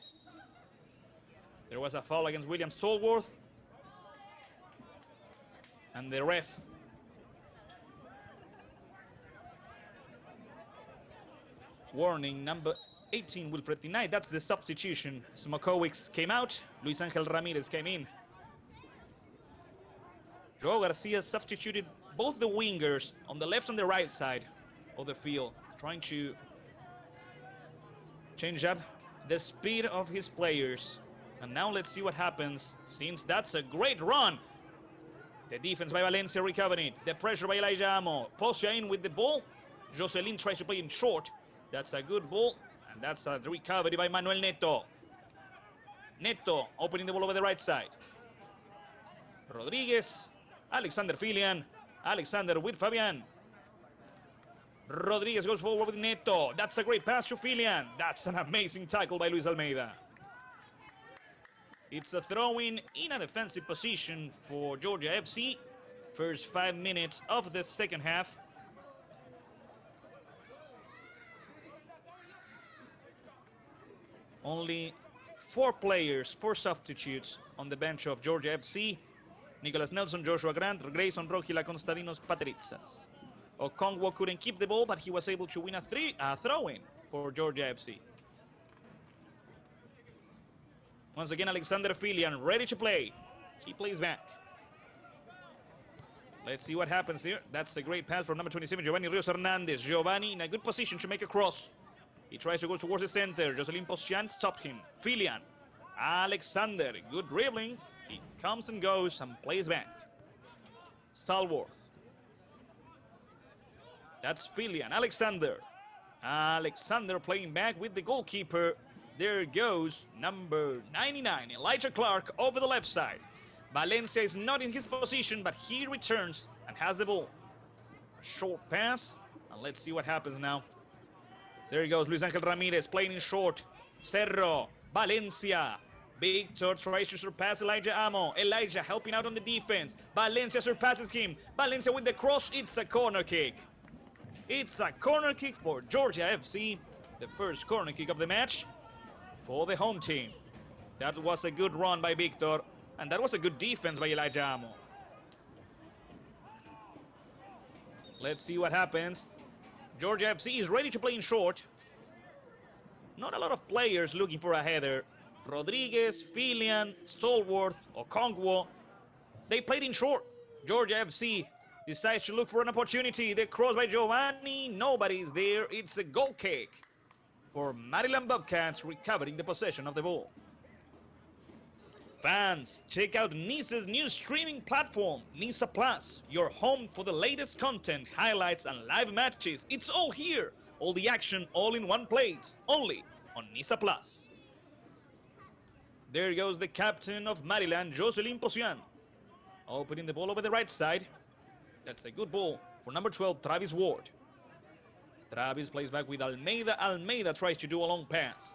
There was a foul against William Stallworth. And the ref warning number 18, Wilfred Tinay. That's the substitution. Smokowicz came out. Luis Angel Ramirez came in. Joao Garcia substituted both the wingers on the left and the right side of the field, trying to change up the speed of his players. And now let's see what happens, since that's a great run. The defense by Valencia recovering it. The pressure by Elijah Amo. Posia in with the ball. Jocelyn tries to play in short. That's a good ball. And that's a recovery by Manuel Neto. Neto opening the ball over the right side. Rodriguez. Alexander Filian. Alexander with Fabian. Rodriguez goes forward with Neto. That's a great pass to Filian. That's an amazing tackle by Luis Almeida. It's a throw-in in a defensive position for Georgia FC. First 5 minutes of the second half. Only 4 players, 4 substitutes on the bench of Georgia FC. Nicolas Nelson, Joshua Grant, Grayson Rojila, Konstantinos Patritsas. Okongwo couldn't keep the ball, but he was able to win a throw-in for Georgia FC. Once again, Alexander Filian ready to play. He plays back. Let's see what happens here. That's a great pass from number 27, Giovanni Rios Hernandez. Giovanni in a good position to make a cross. He tries to go towards the center. Jocelyn Posian stopped him. Filian. Alexander, good dribbling. He comes and goes and plays back. Stallworth. That's Filian. Alexander. Alexander playing back with the goalkeeper. There goes number 99, Elijah Clark, over the left side. Valencia is not in his position, but he returns and has the ball. A short pass, and let's see what happens now. There he goes, Luis Angel Ramirez playing in short. Cerro, Valencia. Victor tries to surpass Elijah Amo. Elijah helping out on the defense. Valencia surpasses him. Valencia with the cross. It's a corner kick. It's a corner kick for Georgia FC. The first corner kick of the match for the home team. That was a good run by Victor. And that was a good defense by Elijah Amo. Let's see what happens. Georgia FC is ready to play in short. Not a lot of players looking for a header. Rodriguez, Filian, Stallworth, Okongwo. They played in short. Georgia FC decides to look for an opportunity. The cross by Giovanni. Nobody's there. It's a goal kick for Maryland Bobcats, recovering the possession of the ball. Fans, check out Nice's new streaming platform, Nice Plus, your home for the latest content, highlights, and live matches. It's all here. All the action, all in one place, only on Nice Plus. There goes the captain of Maryland, Jocelyn Posian, opening the ball over the right side. That's a good ball for number 12, Travis Ward. Travis plays back with Almeida. Almeida tries to do a long pass.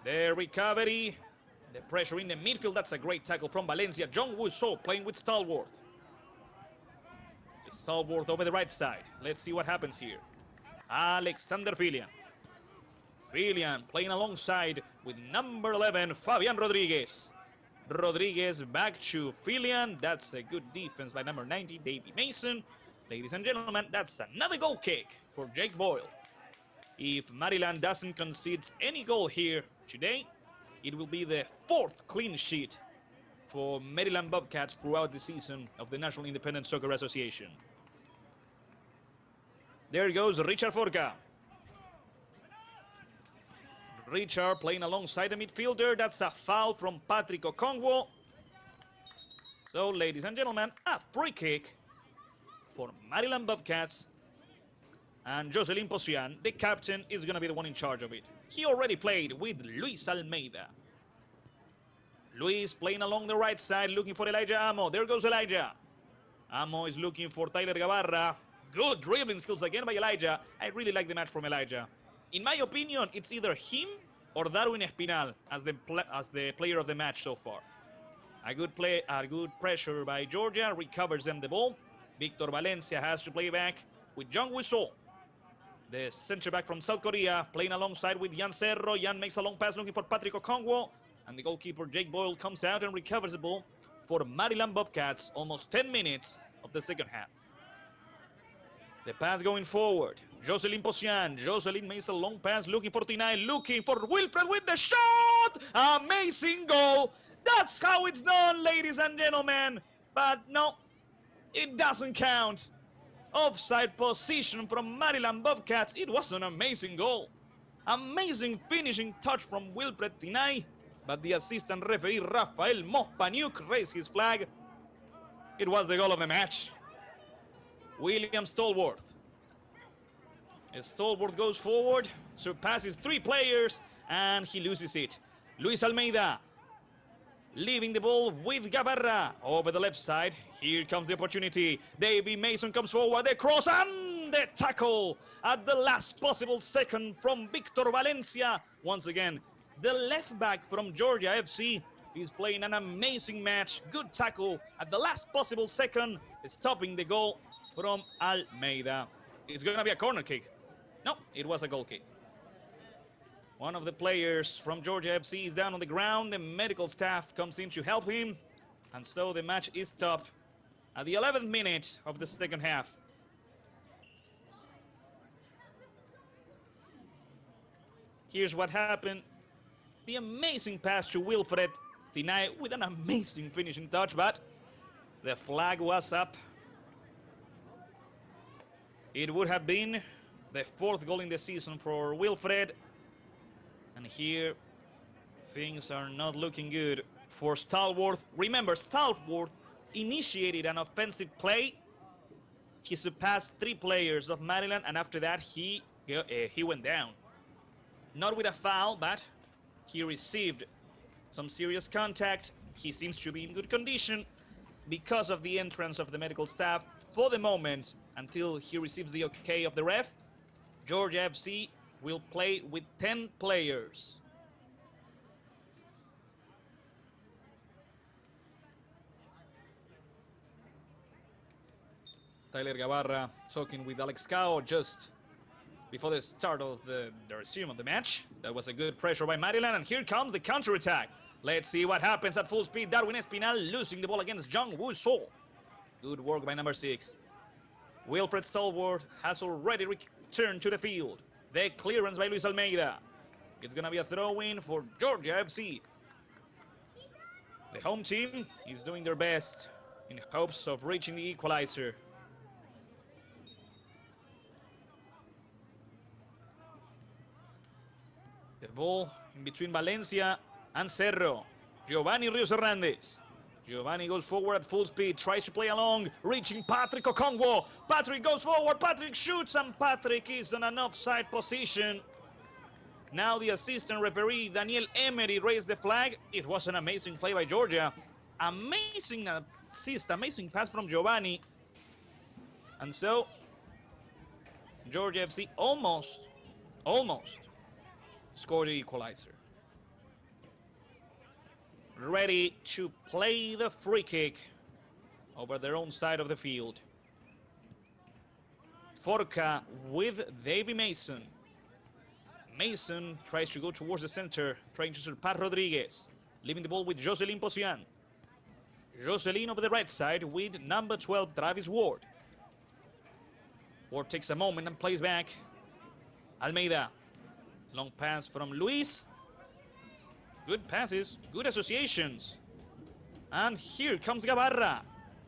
The recovery, the pressure in the midfield. That's a great tackle from Valencia. John Wusso playing with Stallworth. Stallworth over the right side. Let's see what happens here. Alexander Filian. Filian playing alongside with number 11, Fabian Rodriguez. Rodriguez back to Filian. That's a good defense by number 90, Davy Mason. Ladies and gentlemen, that's another goal kick for Jake Boyle. If Maryland doesn't concede any goal here today, it will be the 4th clean sheet for Maryland Bobcats throughout the season of the National Independent Soccer Association. There goes Richard Forca. Richard playing alongside the midfielder. That's a foul from Patrick Okongwo. So, ladies and gentlemen, a free kick for Maryland Bobcats. And Jocelyn Posian, the captain, is going to be the one in charge of it. He already played with Luis Almeida. Luis playing along the right side, looking for Elijah Amo. There goes Elijah. Amo is looking for Tyler Gavarra. Good dribbling skills again by Elijah. I really like the match from Elijah. In my opinion, it's either him or Darwin Espinal as the player of the match so far. A good pressure by Georgia, recovers them the ball. Victor Valencia has to play back with Jung Woo-so, the center back from South Korea, playing alongside with Yan Cerro. Yan makes a long pass looking for Patrick Okongwo. And the goalkeeper, Jake Boyle, comes out and recovers the ball for Maryland Bobcats. Almost 10 minutes of the second half. The pass going forward. Jocelyn Posian. Jocelyn makes a long pass looking for Tinay. Looking for Wilfred with the shot. Amazing goal. That's how it's done, ladies and gentlemen. But no, it doesn't count. Offside position from Maryland Bobcats. It was an amazing goal. Amazing finishing touch from Wilfred Tinay. But the assistant referee, Rafael Mospaniuk, raised his flag. It was the goal of the match. William Stallworth. Stallworth goes forward, surpasses 3 players, and he loses it. Luis Almeida leaving the ball with Gavarra over the left side. Here comes the opportunity. Davy Mason comes forward, the cross and the tackle at the last possible second from Victor Valencia. Once again, the left back from Georgia FC is playing an amazing match. Good tackle at the last possible second, stopping the goal from Almeida. It's going to be a corner kick. No, it was a goal kick. One of the players from Georgia FC is down on the ground. The medical staff comes in to help him. And so the match is stopped at the 11th minute of the second half. Here's what happened. The amazing pass to Wilfred Tinay with an amazing finishing touch, but the flag was up. It would have been the 4th goal in the season for Wilfred. And here, things are not looking good for Stallworth. Remember, Stallworth initiated an offensive play. He surpassed 3 players of Maryland, and after that, he went down. Not with a foul, but he received some serious contact. He seems to be in good condition because of the entrance of the medical staff. For the moment, until he receives the okay of the ref, Georgia FC will play with 10 players. Tyler Gabarra talking with Alex Cao just before the start of the resume of the match. That was a good pressure by Maryland, and here comes the counterattack. Let's see what happens at full speed. Darwin Espinal losing the ball against Jung Woo Sol. Good work by number 6. Wilfred Stallworth has already returned to the field. The clearance by Luis Almeida. It's going to be a throw-in for Georgia FC. The home team is doing their best in hopes of reaching the equalizer. The ball in between Valencia and Cerro. Giovanni Rios Hernandez. Giovanni goes forward at full speed, tries to play along, reaching Patrick Okongwo. Patrick goes forward, Patrick shoots, and Patrick is in an offside position. Now the assistant referee, Daniel Emery, raised the flag. It was an amazing play by Georgia. Amazing assist, amazing pass from Giovanni. And so, Georgia FC almost scored the equalizer. Ready to play the free kick over their own side of the field. Forca with Davy Mason. Mason tries to go towards the center, trying to surpass Rodriguez. Leaving the ball with Jocelyn Posian. Jocelyn over the right side with number 12, Travis Ward. Ward takes a moment and plays back. Almeida. Long pass from Luis. Good passes, good associations. And here comes Gabarra.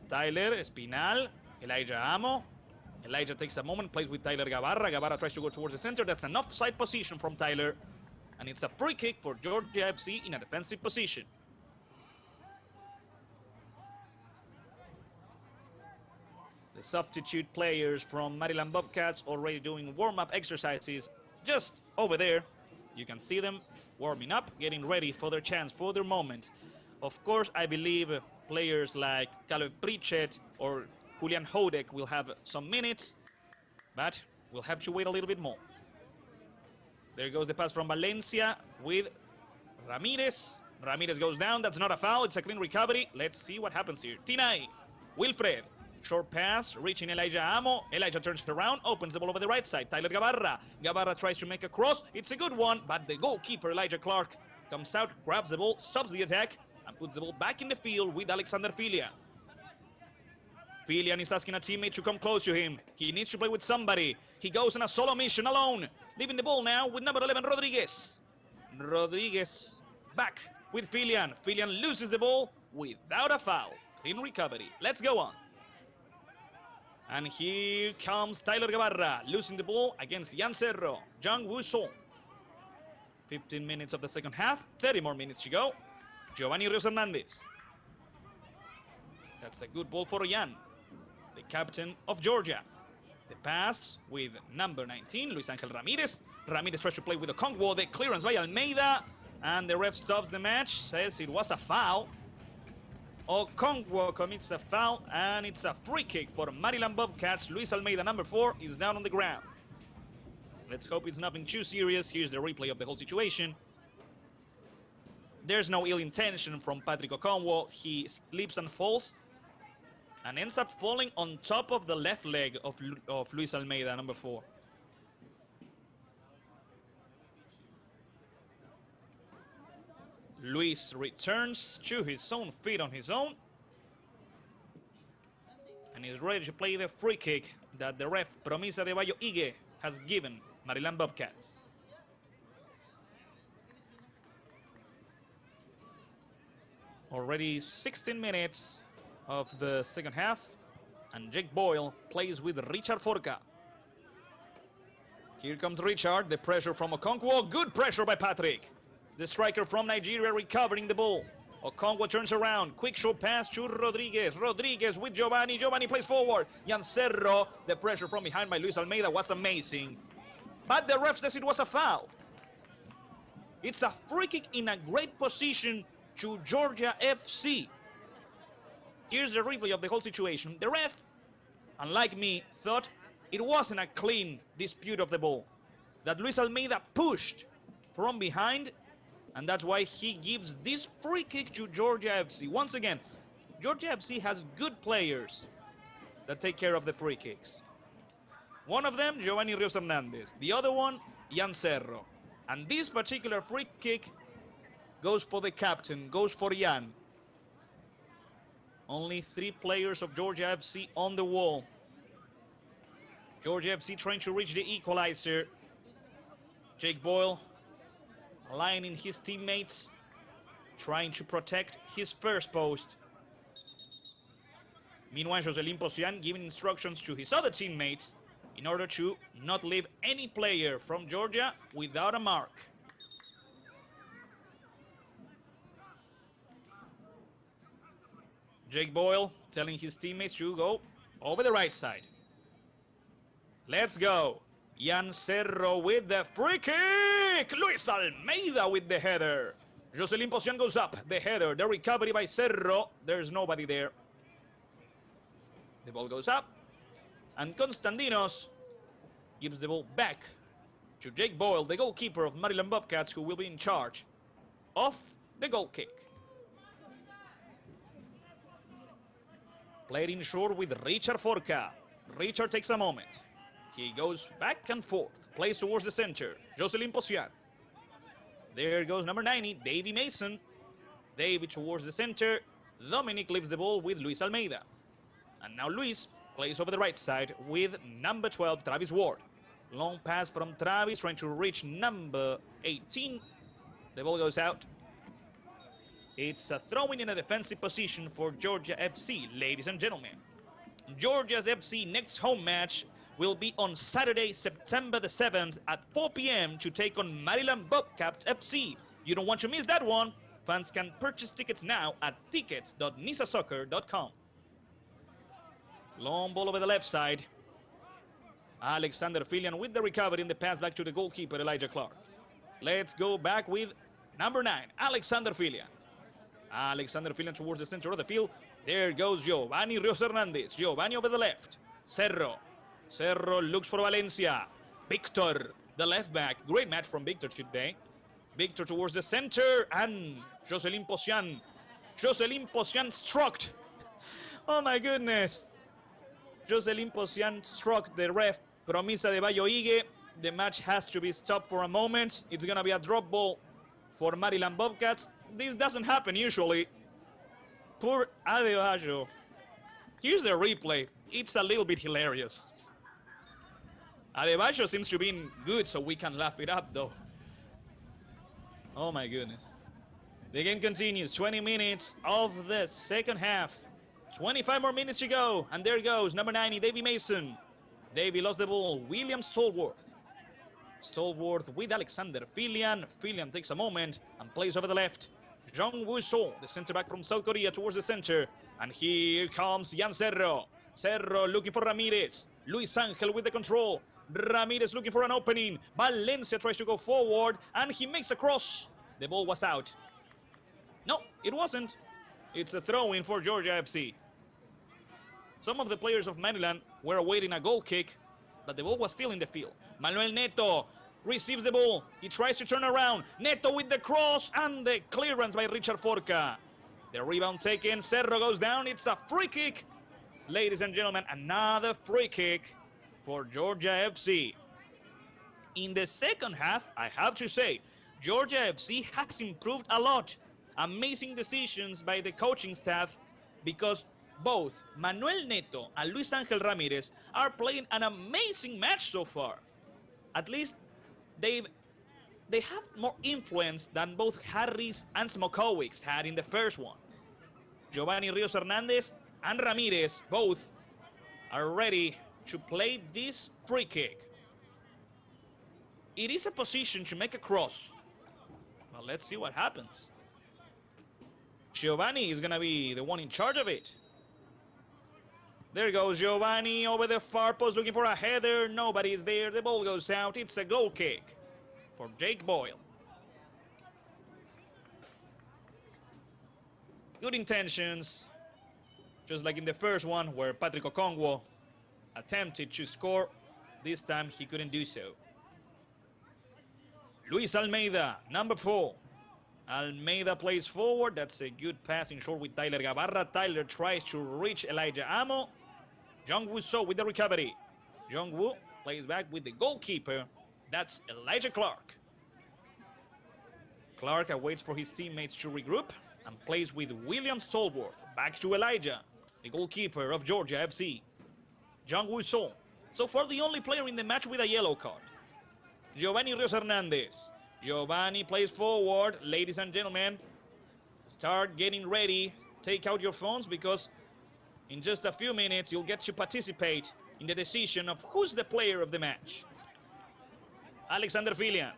Tyler Espinal, Elijah Amo. Elijah takes a moment, plays with Tyler Gabarra. Gabarra tries to go towards the center. That's an offside position from Tyler. And it's a free kick for Georgia FC in a defensive position. The substitute players from Maryland Bobcats already doing warm-up exercises just over there. You can see them warming up, getting ready for their chance, for their moment. Of course, I believe players like Caleb Pritchett or Julian Hodek will have some minutes, but we'll have to wait a little bit more. There goes the pass from Valencia with Ramirez. Ramirez goes down. That's not a foul. It's a clean recovery. Let's see what happens here. Tinay, Wilfred. Short pass, reaching Elijah Amo. Elijah turns around, opens the ball over the right side. Tyler Gabarra. Gabarra tries to make a cross. It's a good one, but the goalkeeper, Elijah Clark, comes out, grabs the ball, stops the attack, and puts the ball back in the field with Alexander Filian. Filian is asking a teammate to come close to him. He needs to play with somebody. He goes on a solo mission alone. Leaving the ball now with number 11, Rodriguez. Rodriguez back with Filian. Filian loses the ball without a foul. Clean recovery. Let's go on. And here comes Tyler Gabarra, losing the ball against Jan Cerro, Jung Woo Sol. 15 minutes of the second half, 30 more minutes to go. Giovanni Rios Hernandez. That's a good ball for Jan, the captain of Georgia. The pass with number 19, Luis Angel Ramirez. Ramirez tries to play with the Okongwo, the clearance by Almeida. And the ref stops the match, says it was a foul. Okongwo commits a foul, and it's a free kick for Maryland Bobcats. Luis Almeida, number 4, is down on the ground. Let's hope it's nothing too serious. Here's the replay of the whole situation. There's no ill intention from Patrick Okongwo. He slips and falls and ends up falling on top of the left leg of Luis Almeida, number 4. Luis returns to his own feet on his own. And is ready to play the free kick that the ref Promisa de Bayo Ige has given Maryland Bobcats. Already 16 minutes of the second half, and Jake Boyle plays with Richard Forca. Here comes Richard, the pressure from Okonkwo, good pressure by Patrick. The striker from Nigeria recovering the ball. Okonkwo turns around, quick short pass to Rodriguez. Rodriguez with Giovanni, Giovanni plays forward. Jan Cerro, the pressure from behind by Luis Almeida was amazing. But the ref says it was a foul. It's a free kick in a great position to Georgia FC. Here's the replay of the whole situation. The ref, unlike me, thought it wasn't a clean dispute of the ball. That Luis Almeida pushed from behind, and that's why he gives this free kick to Georgia FC. Once again, Georgia FC has good players that take care of the free kicks. One of them, Giovanni Rios Hernandez. The other one, Jan Cerro. And this particular free kick goes for the captain, goes for Jan. Only 3 players of Georgia FC on the wall. Georgia FC trying to reach the equalizer. Jake Boyle aligning his teammates, trying to protect his first post. Meanwhile, Joselin Posian giving instructions to his other teammates in order to not leave any player from Georgia without a mark. Jake Boyle telling his teammates to go over the right side. Let's go. Jan Cerro with the free kick. Luis Almeida with the header. Joselin Posian goes up. The header, the recovery by Cerro. There's nobody there. The ball goes up. And Constantinos gives the ball back to Jake Boyle, the goalkeeper of Maryland Bobcats, who will be in charge of the goal kick. Played in short with Richard Forca. Richard takes a moment. He goes back and forth, plays towards the center. Joselin Posian. There goes number 90, Davy Mason. Davy towards the center. Dominic leaves the ball with Luis Almeida. And now Luis plays over the right side with number 12, Travis Ward. Long pass from Travis, trying to reach number 18. The ball goes out. It's a throw-in a defensive position for Georgia FC, ladies and gentlemen. Georgia's FC next home match will be on Saturday, September the 7th at 4 p.m. to take on Maryland Bobcats FC. You don't want to miss that one. Fans can purchase tickets now at tickets.nisasoccer.com. Long ball over the left side. Alexander Filian with the recovery in the pass back to the goalkeeper, Elijah Clark. Let's go back with number 9, Alexander Filian. Alexander Filian towards the center of the field. There goes Giovanni Rios Hernandez. Giovanni over the left. Cerro. Cerro looks for Valencia. Victor, the left back. Great match from Victor today. Victor towards the center. And Joselin Posian. Joselin Posian struck. Oh my goodness. Joselin Posian struck the ref. Promisa de Bayo Ige. The match has to be stopped for a moment. It's going to be a drop ball for Maryland Bobcats. This doesn't happen usually. Poor Adebayo. Here's the replay. It's a little bit hilarious. Adebayo seems to be good, so we can laugh it up though. Oh my goodness. The game continues. 20 minutes of the second half. 25 more minutes to go. And there goes number 90, Davy Mason. Davy lost the ball. William Stallworth. Stallworth with Alexander Filian. Filian takes a moment and plays over the left. Jong Woo-so, the center back from South Korea, towards the center. And here comes Jan Cerro. Cerro looking for Ramirez. Luis Angel with the control. Ramirez looking for an opening. Valencia tries to go forward and he makes a cross. The ball was out. No, it wasn't. It's a throw-in for Georgia FC. Some of the players of Maryland were awaiting a goal kick, but the ball was still in the field. Manuel Neto receives the ball. He tries to turn around. Neto with the cross and the clearance by Richard Forca. The rebound taken. Cerro goes down. It's a free kick. Ladies and gentlemen, another free kick for Georgia FC. In the second half, I have to say, Georgia FC has improved a lot. Amazing decisions by the coaching staff because both Manuel Neto and Luis Angel Ramirez are playing an amazing match so far. At least they have more influence than both Harris and Smokowicz had in the first one. Giovanni Rios Hernandez and Ramirez both are ready to play this free kick. It is a position to make a cross. Well, let's see what happens. Giovanni is going to be the one in charge of it. There goes Giovanni over the far post looking for a header. Nobody is there. The ball goes out. It's a goal kick for Jake Boyle. Good intentions. Just like in the first one where Patrick Okongwo attempted to score. This time he couldn't do so. Luis Almeida, number 4. Almeida plays forward. That's a good pass in short with Tyler Gabarra. Tyler tries to reach Elijah Amo. Jung-Woo So with the recovery. Jung-Woo plays back with the goalkeeper. That's Elijah Clark. Clark waits for his teammates to regroup and plays with William Stallworth. Back to Elijah, the goalkeeper of Georgia FC. Jung-Woo So far the only player in the match with a yellow card. Giovanni Rios Hernandez. Giovanni plays forward. Ladies and gentlemen, start getting ready. Take out your phones because in just a few minutes you'll get to participate in the decision of who's the player of the match. Alexander Filian.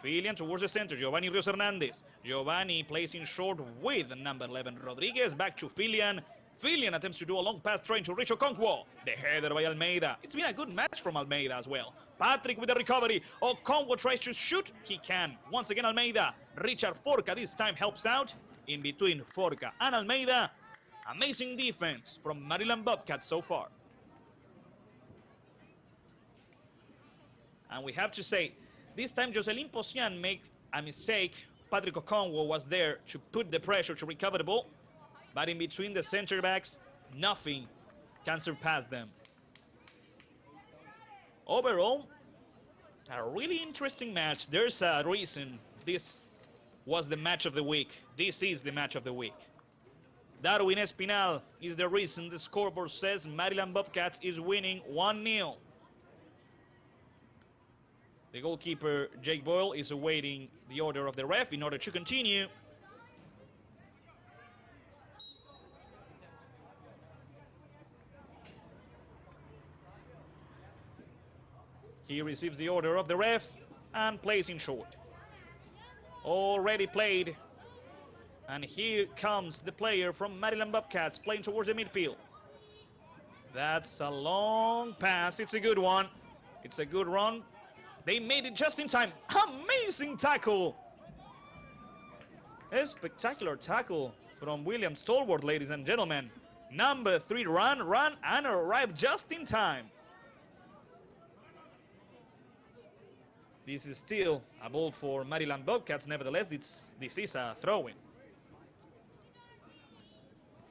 Filian towards the center. Giovanni Rios Hernandez. Giovanni plays in short with number 11 Rodriguez. Back to Filian. Filian attempts to do a long pass trying to reach Okonkwo. The header by Almeida. It's been a good match from Almeida as well. Patrick with the recovery. Okonkwo tries to shoot. He can. Once again Almeida. Richard Forca this time helps out. In between Forca and Almeida. Amazing defense from Maryland Bobcats so far. And we have to say, this time Jocelyn Posian made a mistake. Patrick Okonkwo was there to put the pressure to recover the ball. But in between the center backs, nothing can surpass them. Overall, a really interesting match. There's a reason this was the match of the week. This is the match of the week. Darwin Espinal is the reason the scoreboard says Maryland Bobcats is winning 1-0. The goalkeeper, Jake Boyle, is awaiting the order of the ref in order to continue. He receives the order of the ref and plays in short. Already played. And here comes the player from Maryland Bobcats playing towards the midfield. That's a long pass. It's a good one. It's a good run. They made it just in time. Amazing tackle. A spectacular tackle from William Stallworth, ladies and gentlemen. Number 3 run, and arrived just in time. This is still a ball for Maryland Bobcats. Nevertheless, this is a throw-in.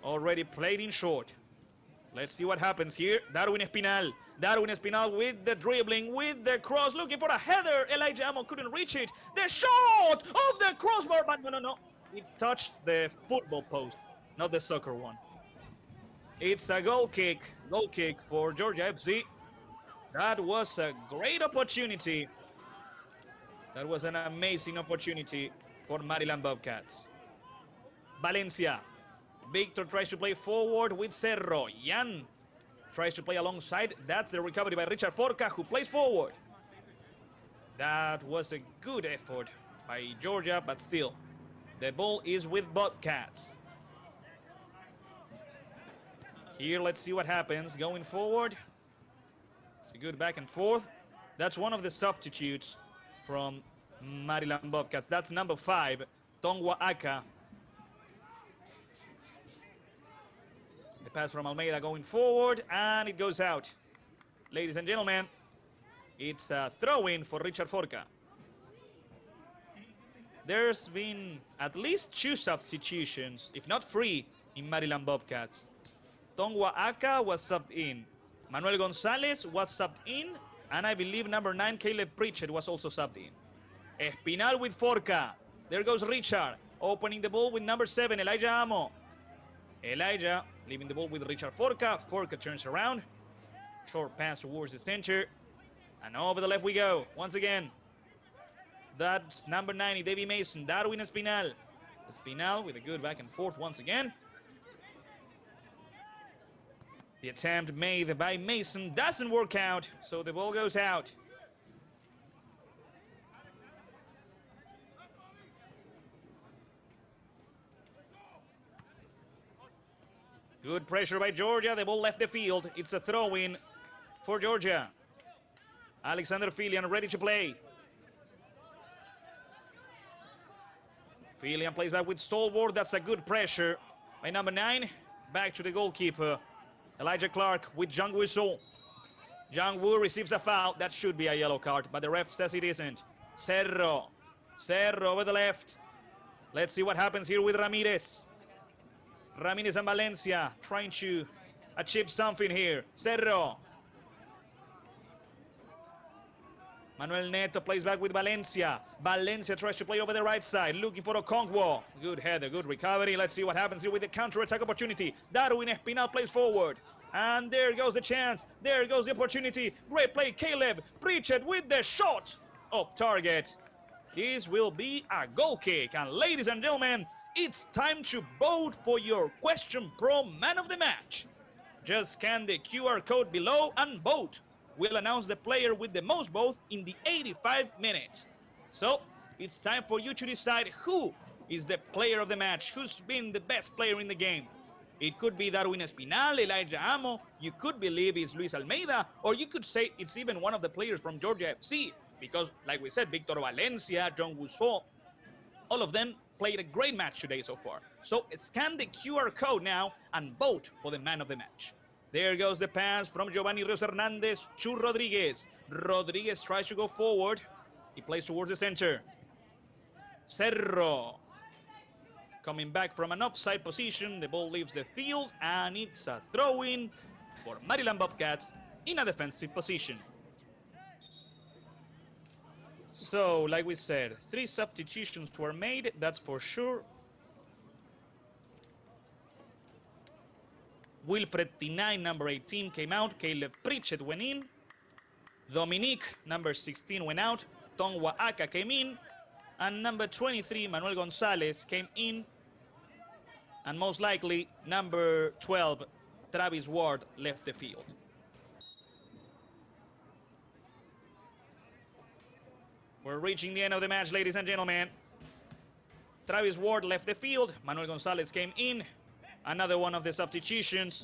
Already played in short. Let's see what happens here. Darwin Espinal. Darwin Espinal with the dribbling, with the cross, looking for a header. Elijah Amo couldn't reach it. The shot of the crossbar, but no. It touched the football post, not the soccer one. It's a goal kick for Georgia FC. That was a great opportunity. That was an amazing opportunity for Maryland Bobcats. Valencia. Victor tries to play forward with Cerro. Jan tries to play alongside. That's the recovery by Richard Forca, who plays forward. That was a good effort by Georgia, but still, the ball is with Bobcats. Here, let's see what happens going forward. It's a good back and forth. That's one of the substitutes from Maryland Bobcats. That's number 5, Tongwa Aka. The pass from Almeida going forward, and it goes out. Ladies and gentlemen, it's a throw-in for Richard Forca. There's been at least 2 substitutions, if not 3, in Maryland Bobcats. Tongwa Aka was subbed in. Manuel Gonzalez was subbed in, and I believe number 9, Caleb Pritchett, was also subbed in. Espinal with Forca. There goes Richard. Opening the ball with number 7, Elijah Amo. Elijah leaving the ball with Richard Forca. Forca turns around. Short pass towards the center. And over the left we go. Once again. That's number 90, Davy Mason. Darwin Espinal. Espinal with a good back and forth once again. The attempt made by Mason doesn't work out, so the ball goes out. Good pressure by Georgia. The ball left the field. It's a throw-in for Georgia. Alexander Filian ready to play. Filian plays back with Stallworth. That's a good pressure by number 9. Back to the goalkeeper. Elijah Clark with Jung Woo Seo. Jung Woo receives a foul. That should be a yellow card, but the ref says it isn't. Cerro. Cerro over the left. Let's see what happens here with Ramirez. Ramirez and Valencia trying to achieve something here. Cerro. Manuel Neto plays back with Valencia. Valencia tries to play over the right side, looking for Okonkwo. Good header, good recovery. Let's see what happens here with the counter-attack opportunity. Darwin Espinal plays forward. And there goes the chance. There goes the opportunity. Great play, Caleb. Pritchett with the shot off target. This will be a goal kick. And ladies and gentlemen, it's time to vote for your Question Pro Man of the Match. Just scan the QR code below and vote. We'll announce the player with the most votes in the 85th minute. So, it's time for you to decide who is the player of the match, who's been the best player in the game. It could be Darwin Espinal, Elijah Amo, you could believe it's Luis Almeida, or you could say it's even one of the players from Georgia FC, because, like we said, Victor Valencia, Jung Woo Seo, all of them played a great match today so far. So, scan the QR code now and vote for the man of the match. There goes the pass from Giovanni Rios Hernandez to Rodriguez. Rodriguez tries to go forward. He plays towards the center. Cerro. Coming back from an offside position. The ball leaves the field and it's a throw-in for Maryland Bobcats in a defensive position. So, like we said, 3 substitutions were made, that's for sure. Wilfred Tinay, number 18, came out. Caleb Pritchett went in. Dominique, number 16, went out. Tongwa Aka came in. And number 23, Manuel Gonzalez, came in. And most likely, number 12, Travis Ward, left the field. We're reaching the end of the match, ladies and gentlemen. Travis Ward left the field. Manuel Gonzalez came in. Another one of the substitutions,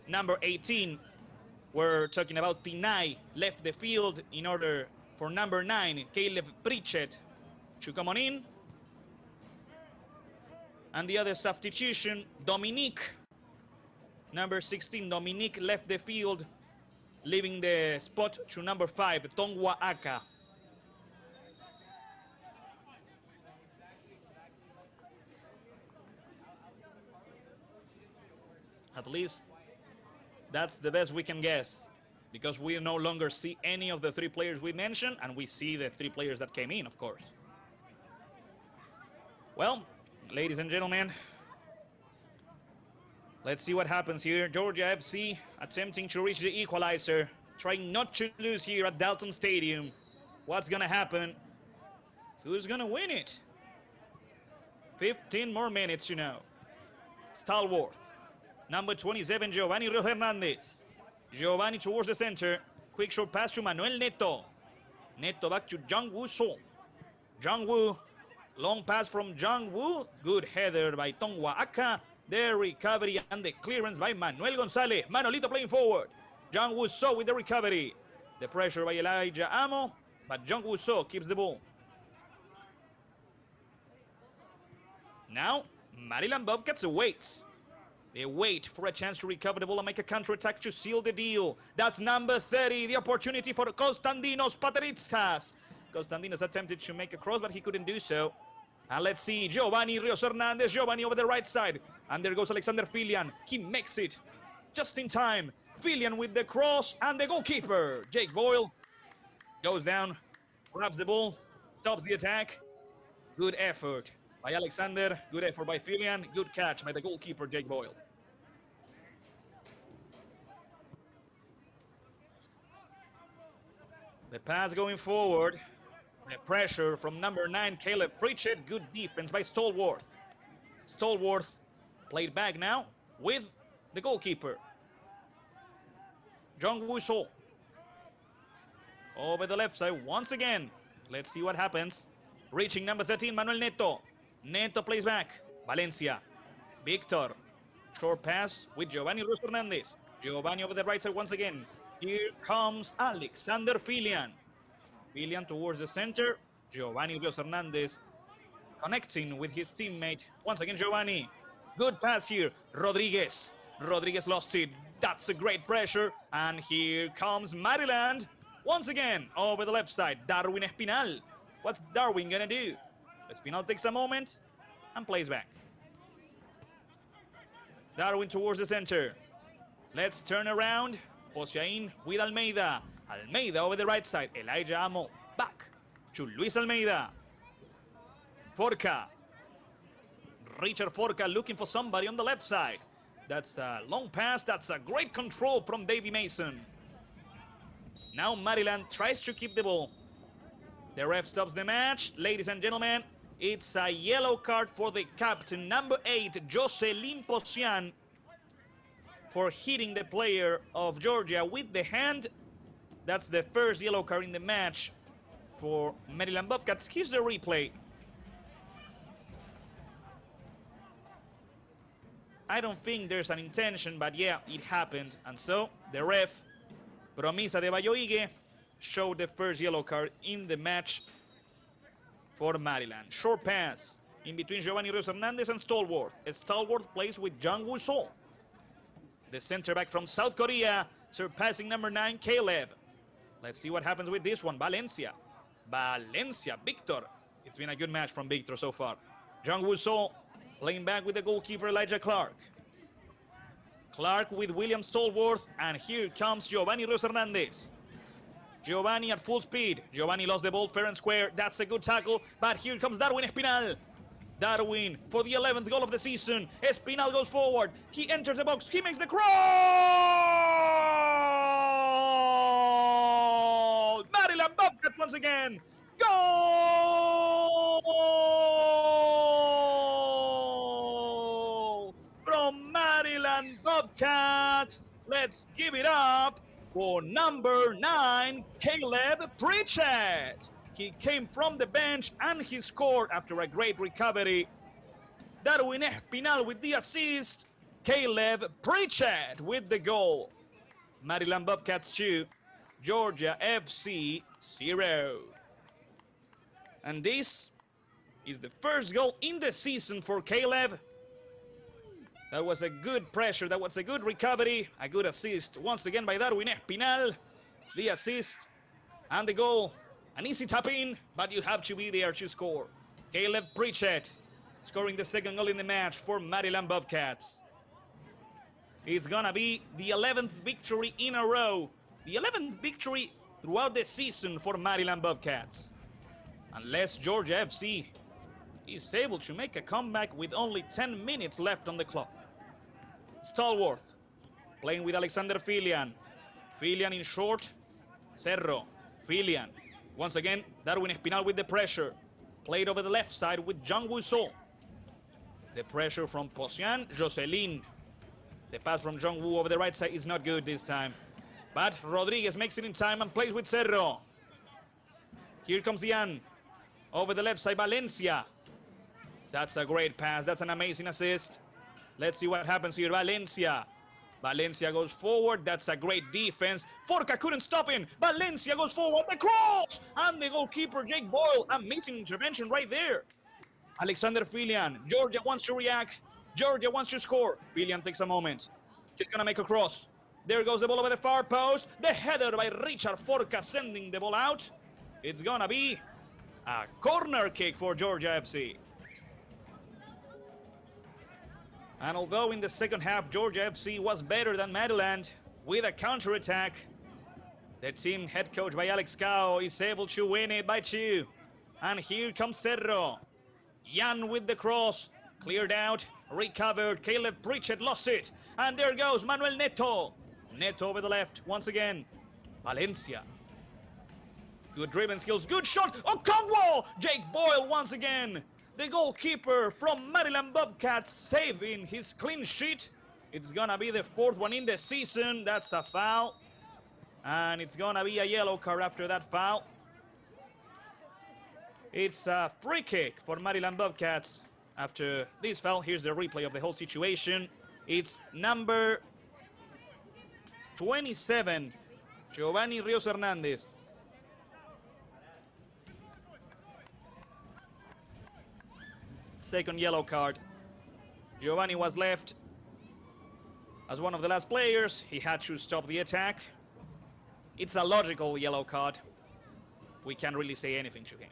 number 18, we're talking about Tinay, left the field in order for number 9, Caleb Pritchett, to come on in. And the other substitution, Dominique, number 16, Dominique left the field, leaving the spot to number 5, Tongwa Aka. At least that's the best we can guess, because we no longer see any of the 3 players we mentioned, and we see the 3 players that came in, of course. Well, ladies and gentlemen, let's see what happens here. Georgia FC attempting to reach the equalizer, trying not to lose here at Dalton Stadium. What's gonna happen? Who's gonna win it? 15 more minutes, you know. Stallworth. Number 27, Giovanni Rios Hernandez. Giovanni towards the center. Quick short pass to Manuel Neto. Neto back to Jung Woo Seo. Jung Woo. Long pass from Jung Woo. Good header by Tongwa Aka. The recovery and the clearance by Manuel Gonzalez. Manolito playing forward. Jung Woo Seo with the recovery. The pressure by Elijah Amo. But Jung Woo Seo keeps the ball. Now, Maryland Bobcats awaits. They wait for a chance to recover the ball and make a counter-attack to seal the deal. That's number 30, the opportunity for Konstantinos Pateritskas. Konstantinos attempted to make a cross, but he couldn't do so. And let's see, Giovanni Rios Hernandez, Giovanni over the right side. And there goes Alexander Filian. He makes it just in time. Filian with the cross, and the goalkeeper, Jake Boyle, goes down, grabs the ball, stops the attack. Good effort by Alexander. Good effort by Filian. Good catch by the goalkeeper, Jake Boyle. The pass going forward. The pressure from number 9, Caleb Pritchett. Good defense by Stallworth. Stallworth played back now with the goalkeeper, John Wusol. Over the left side once again. Let's see what happens. Reaching number 13, Manuel Neto. Neto plays back. Valencia. Victor. Short pass with Giovanni Ruiz Hernandez. Giovanni over the right side once again. Here comes Alexander Filian. Filian towards the center. Giovanni Ruiz Hernandez connecting with his teammate. Once again, Giovanni. Good pass here. Rodriguez. Rodriguez lost it. That's a great pressure. And here comes Maryland. Once again, over the left side, Darwin Espinal. What's Darwin gonna do? Espinal takes a moment and plays back. Darwin towards the center. Let's turn around. Posiain with Almeida. Almeida over the right side. Elijah Amo back to Luis Almeida. Forca. Richard Forca looking for somebody on the left side. That's a long pass. That's a great control from Davy Mason. Now Maryland tries to keep the ball. The ref stops the match. Ladies and gentlemen, it's a yellow card for the captain, number 8, Jocelyn Posian, for hitting the player of Georgia with the hand. That's the first yellow card in the match for Maryland Bobcats. Here's the replay. I don't think there's an intention, but yeah, it happened. And so the ref, Promisa de Bayoigue, showed the first yellow card in the match for Maryland. Short pass in between Giovanni Ruiz Hernandez and Stallworth. Stallworth plays with Jang Woo-sol. The center back from South Korea, surpassing number 9, Caleb. Let's see what happens with this one. Valencia. Valencia, Victor. It's been a good match from Victor so far. Jang Woo-sol playing back with the goalkeeper Elijah Clark. Clark with William Stallworth, and here comes Giovanni Ruiz Hernandez. Giovanni at full speed. Giovanni lost the ball fair and square. That's a good tackle, but here comes Darwin Espinal. Darwin for the 11th goal of the season. Espinal goes forward. He enters the box. He makes the cross. Maryland Bobcats once again. Goal from Maryland Bobcats. Let's give it up for number 9, Caleb Pritchett. He came from the bench and he scored after a great recovery. Darwin Espinal with the assist. Caleb Pritchett with the goal. Maryland Bobcats 2, Georgia FC 0. And this is the first goal in the season for Caleb. That was a good pressure, that was a good recovery, a good assist once again by Darwin Espinal. The assist and the goal. An easy tap-in, but you have to be there to score. Caleb Pritchett scoring the second goal in the match for Maryland Bobcats. It's gonna be the 11th victory in a row. The 11th victory throughout the season for Maryland Bobcats. Unless Georgia FC is able to make a comeback with only 10 minutes left on the clock. Stallworth playing with Alexander Filian. Filian in short. Cerro. Filian. Once again, Darwin Espinal with the pressure. Played over the left side with Jang Woo-sol. The pressure from Posian. Jocelyn. The pass from Jong Woo over the right side is not good this time. But Rodriguez makes it in time and plays with Cerro. Here comes Ian. Over the left side, Valencia. That's a great pass. That's an amazing assist. Let's see what happens here. Valencia. Valencia goes forward. That's a great defense. Forca couldn't stop him. Valencia goes forward. The cross! And the goalkeeper, Jake Boyle. Amazing intervention right there. Alexander Filian. Georgia wants to react. Georgia wants to score. Filian takes a moment. He's going to make a cross. There goes the ball over the far post. The header by Richard Forca sending the ball out. It's going to be a corner kick for Georgia FC. And although in the second half Georgia FC was better than Maryland with a counter-attack, the team head coach by Alex Cao is able to win it by 2. And here comes Cerro. Jan with the cross. Cleared out. Recovered. Caleb Pritchett lost it. And there goes Manuel Neto. Neto over the left once again. Valencia. Good dribbling skills. Good shot. Okongwo. Jake Boyle once again. The goalkeeper from Maryland Bobcats saving his clean sheet. It's gonna be the fourth one in the season. That's a foul. And it's gonna be a yellow card after that foul. It's a free kick for Maryland Bobcats. After this foul, here's the replay of the whole situation. It's number 27, Giovanni Rios Hernandez. Second yellow card. Giovanni was left as one of the last players. He had to stop the attack. It's a logical yellow card. We can't really say anything to him.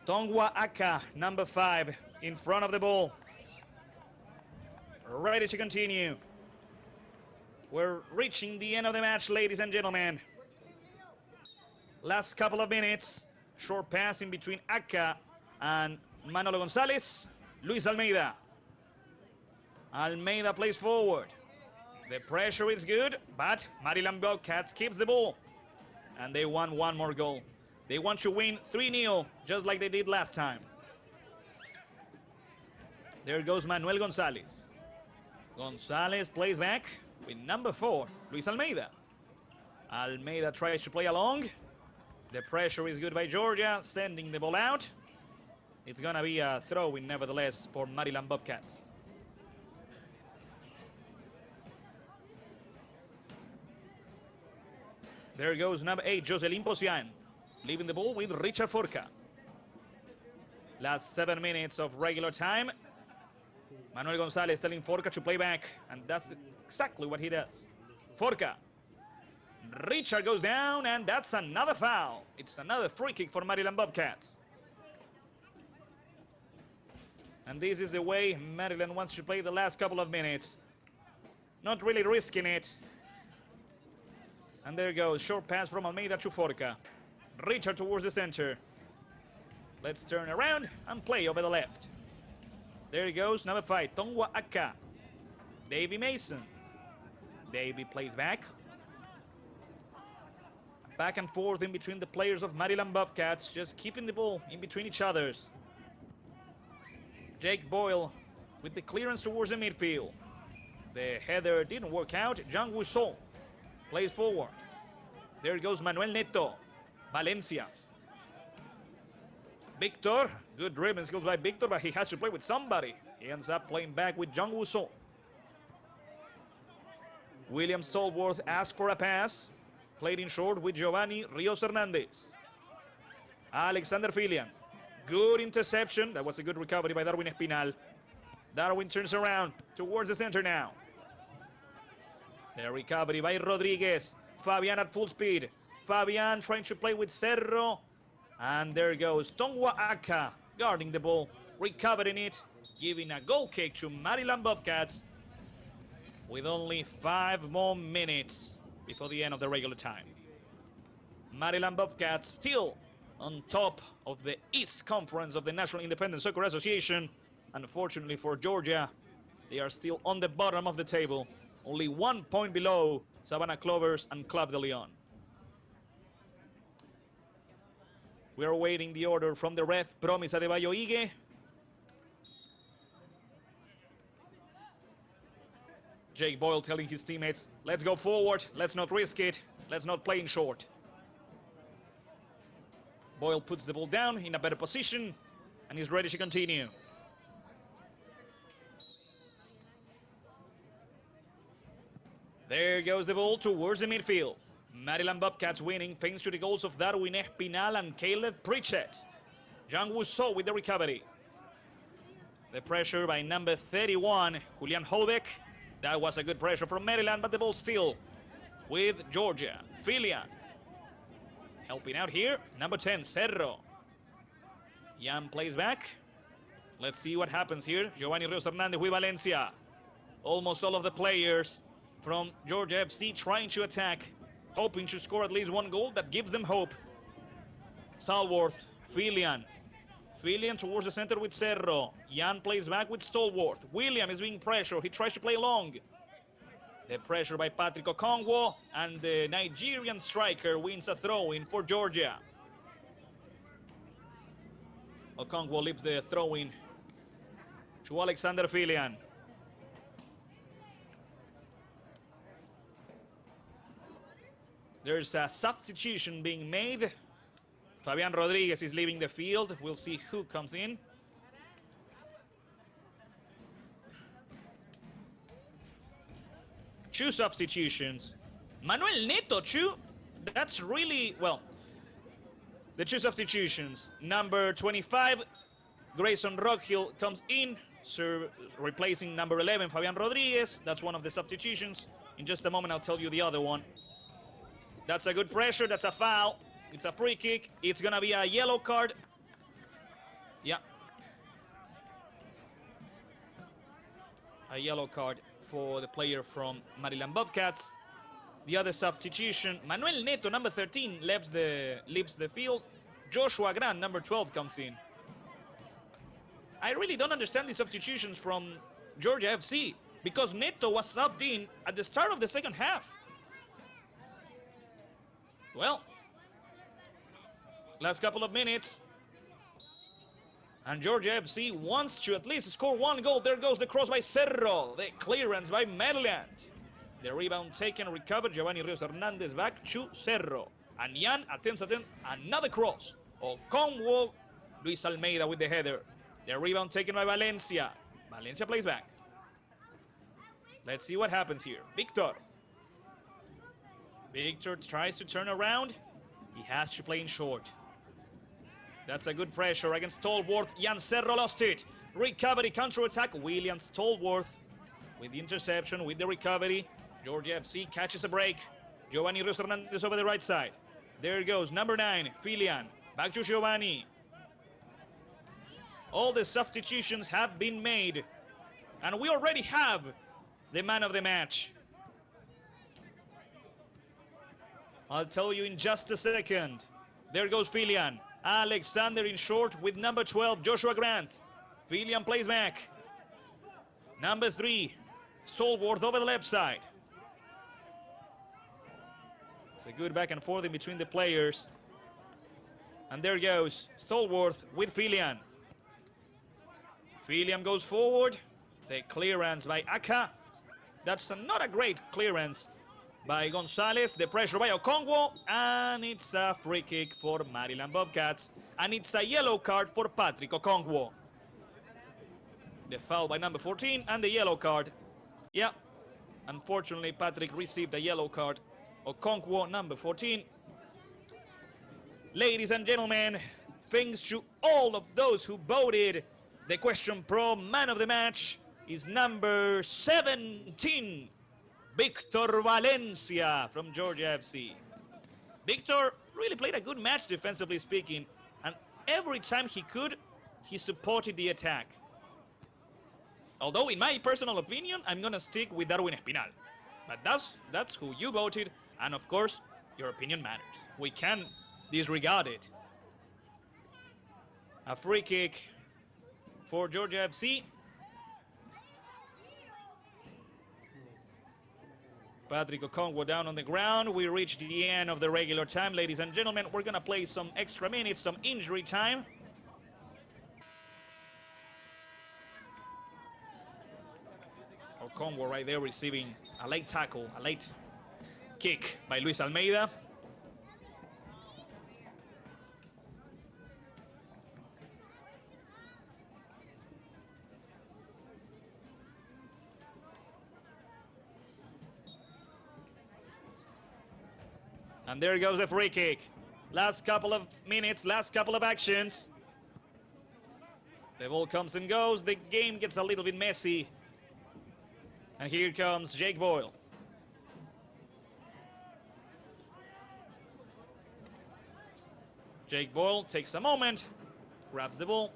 Tongwa Aka, number 5, in front of the ball. Ready to continue. We're reaching the end of the match, ladies and gentlemen. Last couple of minutes. Short pass in between Aka and Manolo Gonzalez. Luis Almeida. Almeida plays forward. The pressure is good, but Maryland Bobcats keeps the ball. And they won one more goal. They want to win 3-0, just like they did last time. There goes Manuel Gonzalez. Gonzalez plays back with number 4, Luis Almeida. Almeida tries to play along. The pressure is good by Georgia, sending the ball out. It's gonna be a throw-in, nevertheless, for Maryland Bobcats. There goes number 8, Jocelyn Posian, leaving the ball with Richard Forca. Last 7 minutes of regular time. Manuel Gonzalez telling Forca to play back, and that's exactly what he does. Forca. Richard goes down, and that's another foul. It's another free kick for Maryland Bobcats. And this is the way Maryland wants to play the last couple of minutes. Not really risking it. And there goes, short pass from Almeida to Forca. Richard towards the center. Let's turn around and play over the left. There he goes, number 5, Tongwa Aka. Davy Mason. Davy plays back. Back and forth in between the players of Maryland Bobcats, just keeping the ball in between each others. Jake Boyle with the clearance towards the midfield. The header didn't work out. Jean Wusson plays forward. There goes Manuel Neto. Valencia. Victor. Good dribbling skills by Victor, but he has to play with somebody. He ends up playing back with Jean Wusson. William Stallworth asked for a pass. Played in short with Giovanni Rios Hernandez. Alexander Filian. Good interception. That was a good recovery by Darwin Espinal. Darwin turns around towards the center now. The recovery by Rodriguez. Fabian at full speed. Fabian trying to play with Cerro. And there goes Tongwa Aka guarding the ball, recovering it, giving a goal kick to Maryland Bobcats with only 5 more minutes before the end of the regular time. Maryland Bobcats still on top of the East Conference of the National Independent Soccer Association. Unfortunately for Georgia, they are still on the bottom of the table, only 1 point below Savannah Clovers and Club de Leon. We are awaiting the order from the ref, Promis Adebayo Ige. Jake Boyle telling his teammates, let's go forward, let's not risk it, let's not play in short. Boyle puts the ball down in a better position and is ready to continue. There goes the ball towards the midfield. Maryland Bobcats winning thanks to the goals of Darwin Espinal and Caleb Pritchett. Jean Wusson with the recovery. The pressure by number 31, Julian Hobeck. That was a good pressure from Maryland, but the ball still with Georgia. Filian. Helping out here, number 10, Cerro. Jan plays back. Let's see what happens here. Giovanni Rios Hernandez with Valencia. Almost all of the players from Georgia FC trying to attack, hoping to score at least 1 goal that gives them hope. Stallworth, Filian, Filian towards the center with Cerro. Jan plays back with Stallworth. William is being pressured. He tries to play long. The pressure by Patrick Okongwo, and the Nigerian striker wins a throw-in for Georgia. Okongwo leaves the throw-in to Alexander Filian. There's a substitution being made. Fabian Rodriguez is leaving the field. We'll see who comes in. Two substitutions. Manuel Neto, two. That's really, well, the two substitutions. Number 25, Grayson Rockhill comes in, replacing number 11, Fabian Rodriguez. That's one of the substitutions. In just a moment, I'll tell you the other one. That's a good pressure. That's a foul. It's a free kick. It's going to be a yellow card. Yeah. A yellow card for the player from Maryland Bobcats. The other substitution, Manuel Neto, number 13, leaves the field. Joshua Grant, number 12, comes in. I really don't understand the substitutions from Georgia FC, because Neto was subbed in at the start of the second half. Well, last couple of minutes, and Georgia FC wants to at least score one goal. There goes the cross by Cerro, the clearance by Maryland. The rebound taken, recovered, Giovanni Rios Hernandez back to Cerro. And Jan attempts another cross. Okongwo, Luis Almeida with the header. The rebound taken by Valencia. Valencia plays back. Let's see what happens here. Victor tries to turn around. He has to play in short. That's a good pressure against Stallworth. Jan Cerro lost it. Recovery, counter-attack. William Stallworth with the interception, with the recovery. Georgia FC catches a break. Giovanni Rios Hernandez over the right side. There it goes, number 9, Filian. Back to Giovanni. All the substitutions have been made. And we already have the man of the match. I'll tell you in just a second. There goes Filian. Alexander in short with number 12, Joshua Grant. Filian plays back. Number 3, Stallworth over the left side. It's a good back and forth in between the players. And there goes Stallworth with Filian. Filian goes forward. The clearance by Aka. That's not a great clearance by Gonzalez. The pressure by Okongwo. And it's a free kick for Maryland Bobcats. And it's a yellow card for Patrick Okongwo. The foul by number 14 and the yellow card. Yeah, unfortunately Patrick received a yellow card. Okongwo, number 14. Ladies and gentlemen, thanks to all of those who voted, the Question Pro man of the match is number 17, Victor Valencia from Georgia FC. Victor really played a good match defensively speaking, and every time he could, he supported the attack. Although, in my personal opinion, I'm going to stick with Darwin Espinal. But that's who you voted, and of course, your opinion matters. We can't disregard it. A free kick for Georgia FC. Patrick Okongwo down on the ground. We reached the end of the regular time, ladies and gentlemen. We're going to play some extra minutes, some injury time. Okongwo right there receiving a late tackle, a late kick by Luis Almeida. And there goes the free kick. Last couple of minutes, last couple of actions. The ball comes and goes. The game gets a little bit messy. And here comes Jake Boyle. Jake Boyle takes a moment, grabs the ball,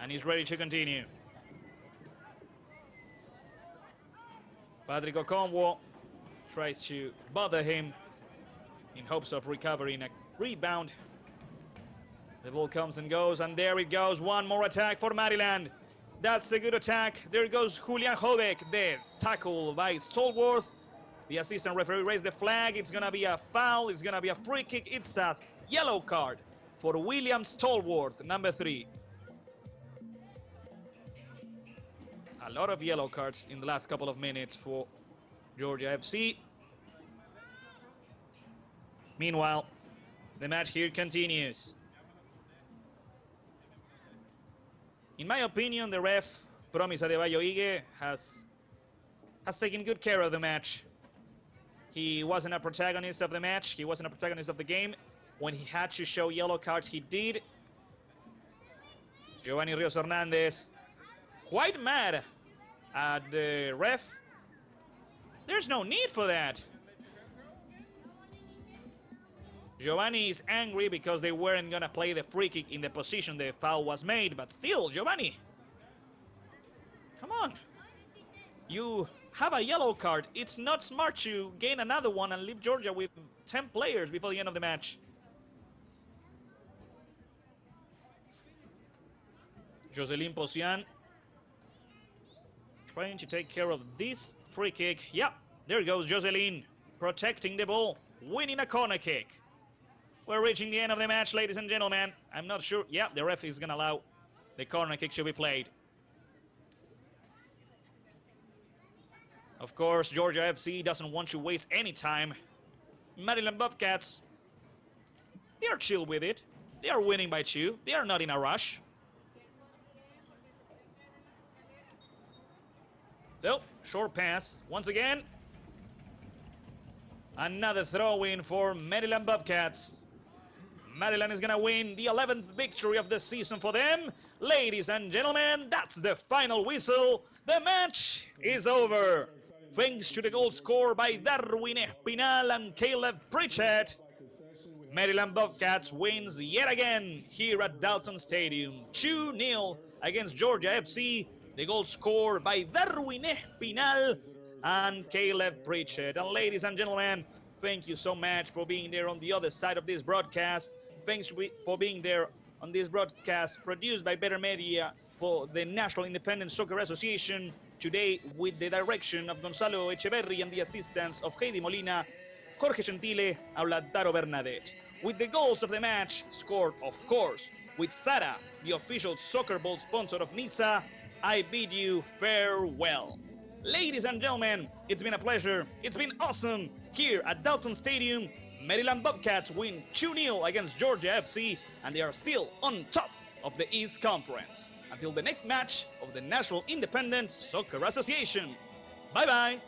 and he's ready to continue. Patrick Okongwo tries to bother him in hopes of recovering a rebound. The ball comes and goes, and there it goes. One more attack for Maryland. That's a good attack. There goes Julian Hodek, the tackle by Stallworth. The assistant referee raised the flag. It's going to be a foul. It's going to be a free kick. It's a yellow card for William Stallworth, number 3. A lot of yellow cards in the last couple of minutes for Georgia FC. Meanwhile, the match here continues. In my opinion, the ref, Promis Adebayo Ige, has taken good care of the match. He wasn't a protagonist of the match. He wasn't a protagonist of the game. When he had to show yellow cards, he did. Giovanni Rios Hernandez, quite mad at the ref. There's no need for that. Giovanni is angry because they weren't going to play the free kick in the position the foul was made, but still, Giovanni, come on. You have a yellow card. It's not smart to gain another one and leave Georgia with 10 players before the end of the match. Jocelyn Posian trying to take care of this free kick. Yeah, there goes Jocelyn, protecting the ball, winning a corner kick. We're reaching the end of the match, ladies and gentlemen. I'm not sure. Yeah, the ref is going to allow the corner kick to be played. Of course, Georgia FC doesn't want to waste any time. Maryland Bobcats, they are chill with it. They are winning by 2. They are not in a rush. So, short pass once again. Another throw-in for Maryland Bobcats. Maryland is going to win the 11th victory of the season for them. Ladies and gentlemen, that's the final whistle. The match is over. Thanks to the goal scored by Darwin Espinal and Caleb Pritchett, Maryland Bobcats wins yet again here at Dalton Stadium. 2-0 against Georgia FC. The goal scored by Darwin Espinal and Caleb Pritchett. And ladies and gentlemen, thank you so much for being there on the other side of this broadcast. Thanks for being there on this broadcast produced by Better Media for the National Independent Soccer Association. Today, with the direction of Gonzalo Echeverri and the assistance of Heidi Molina, Jorge Gentile, Aulataro Bernadette. With the goals of the match scored, of course, with Sara, the official soccer ball sponsor of NISA, I bid you farewell. Ladies and gentlemen, it's been a pleasure. It's been awesome here at Dalton Stadium. Maryland Bobcats win 2-0 against Georgia FC, and they are still on top of the East Conference. Until the next match of the National Independent Soccer Association. Bye-bye.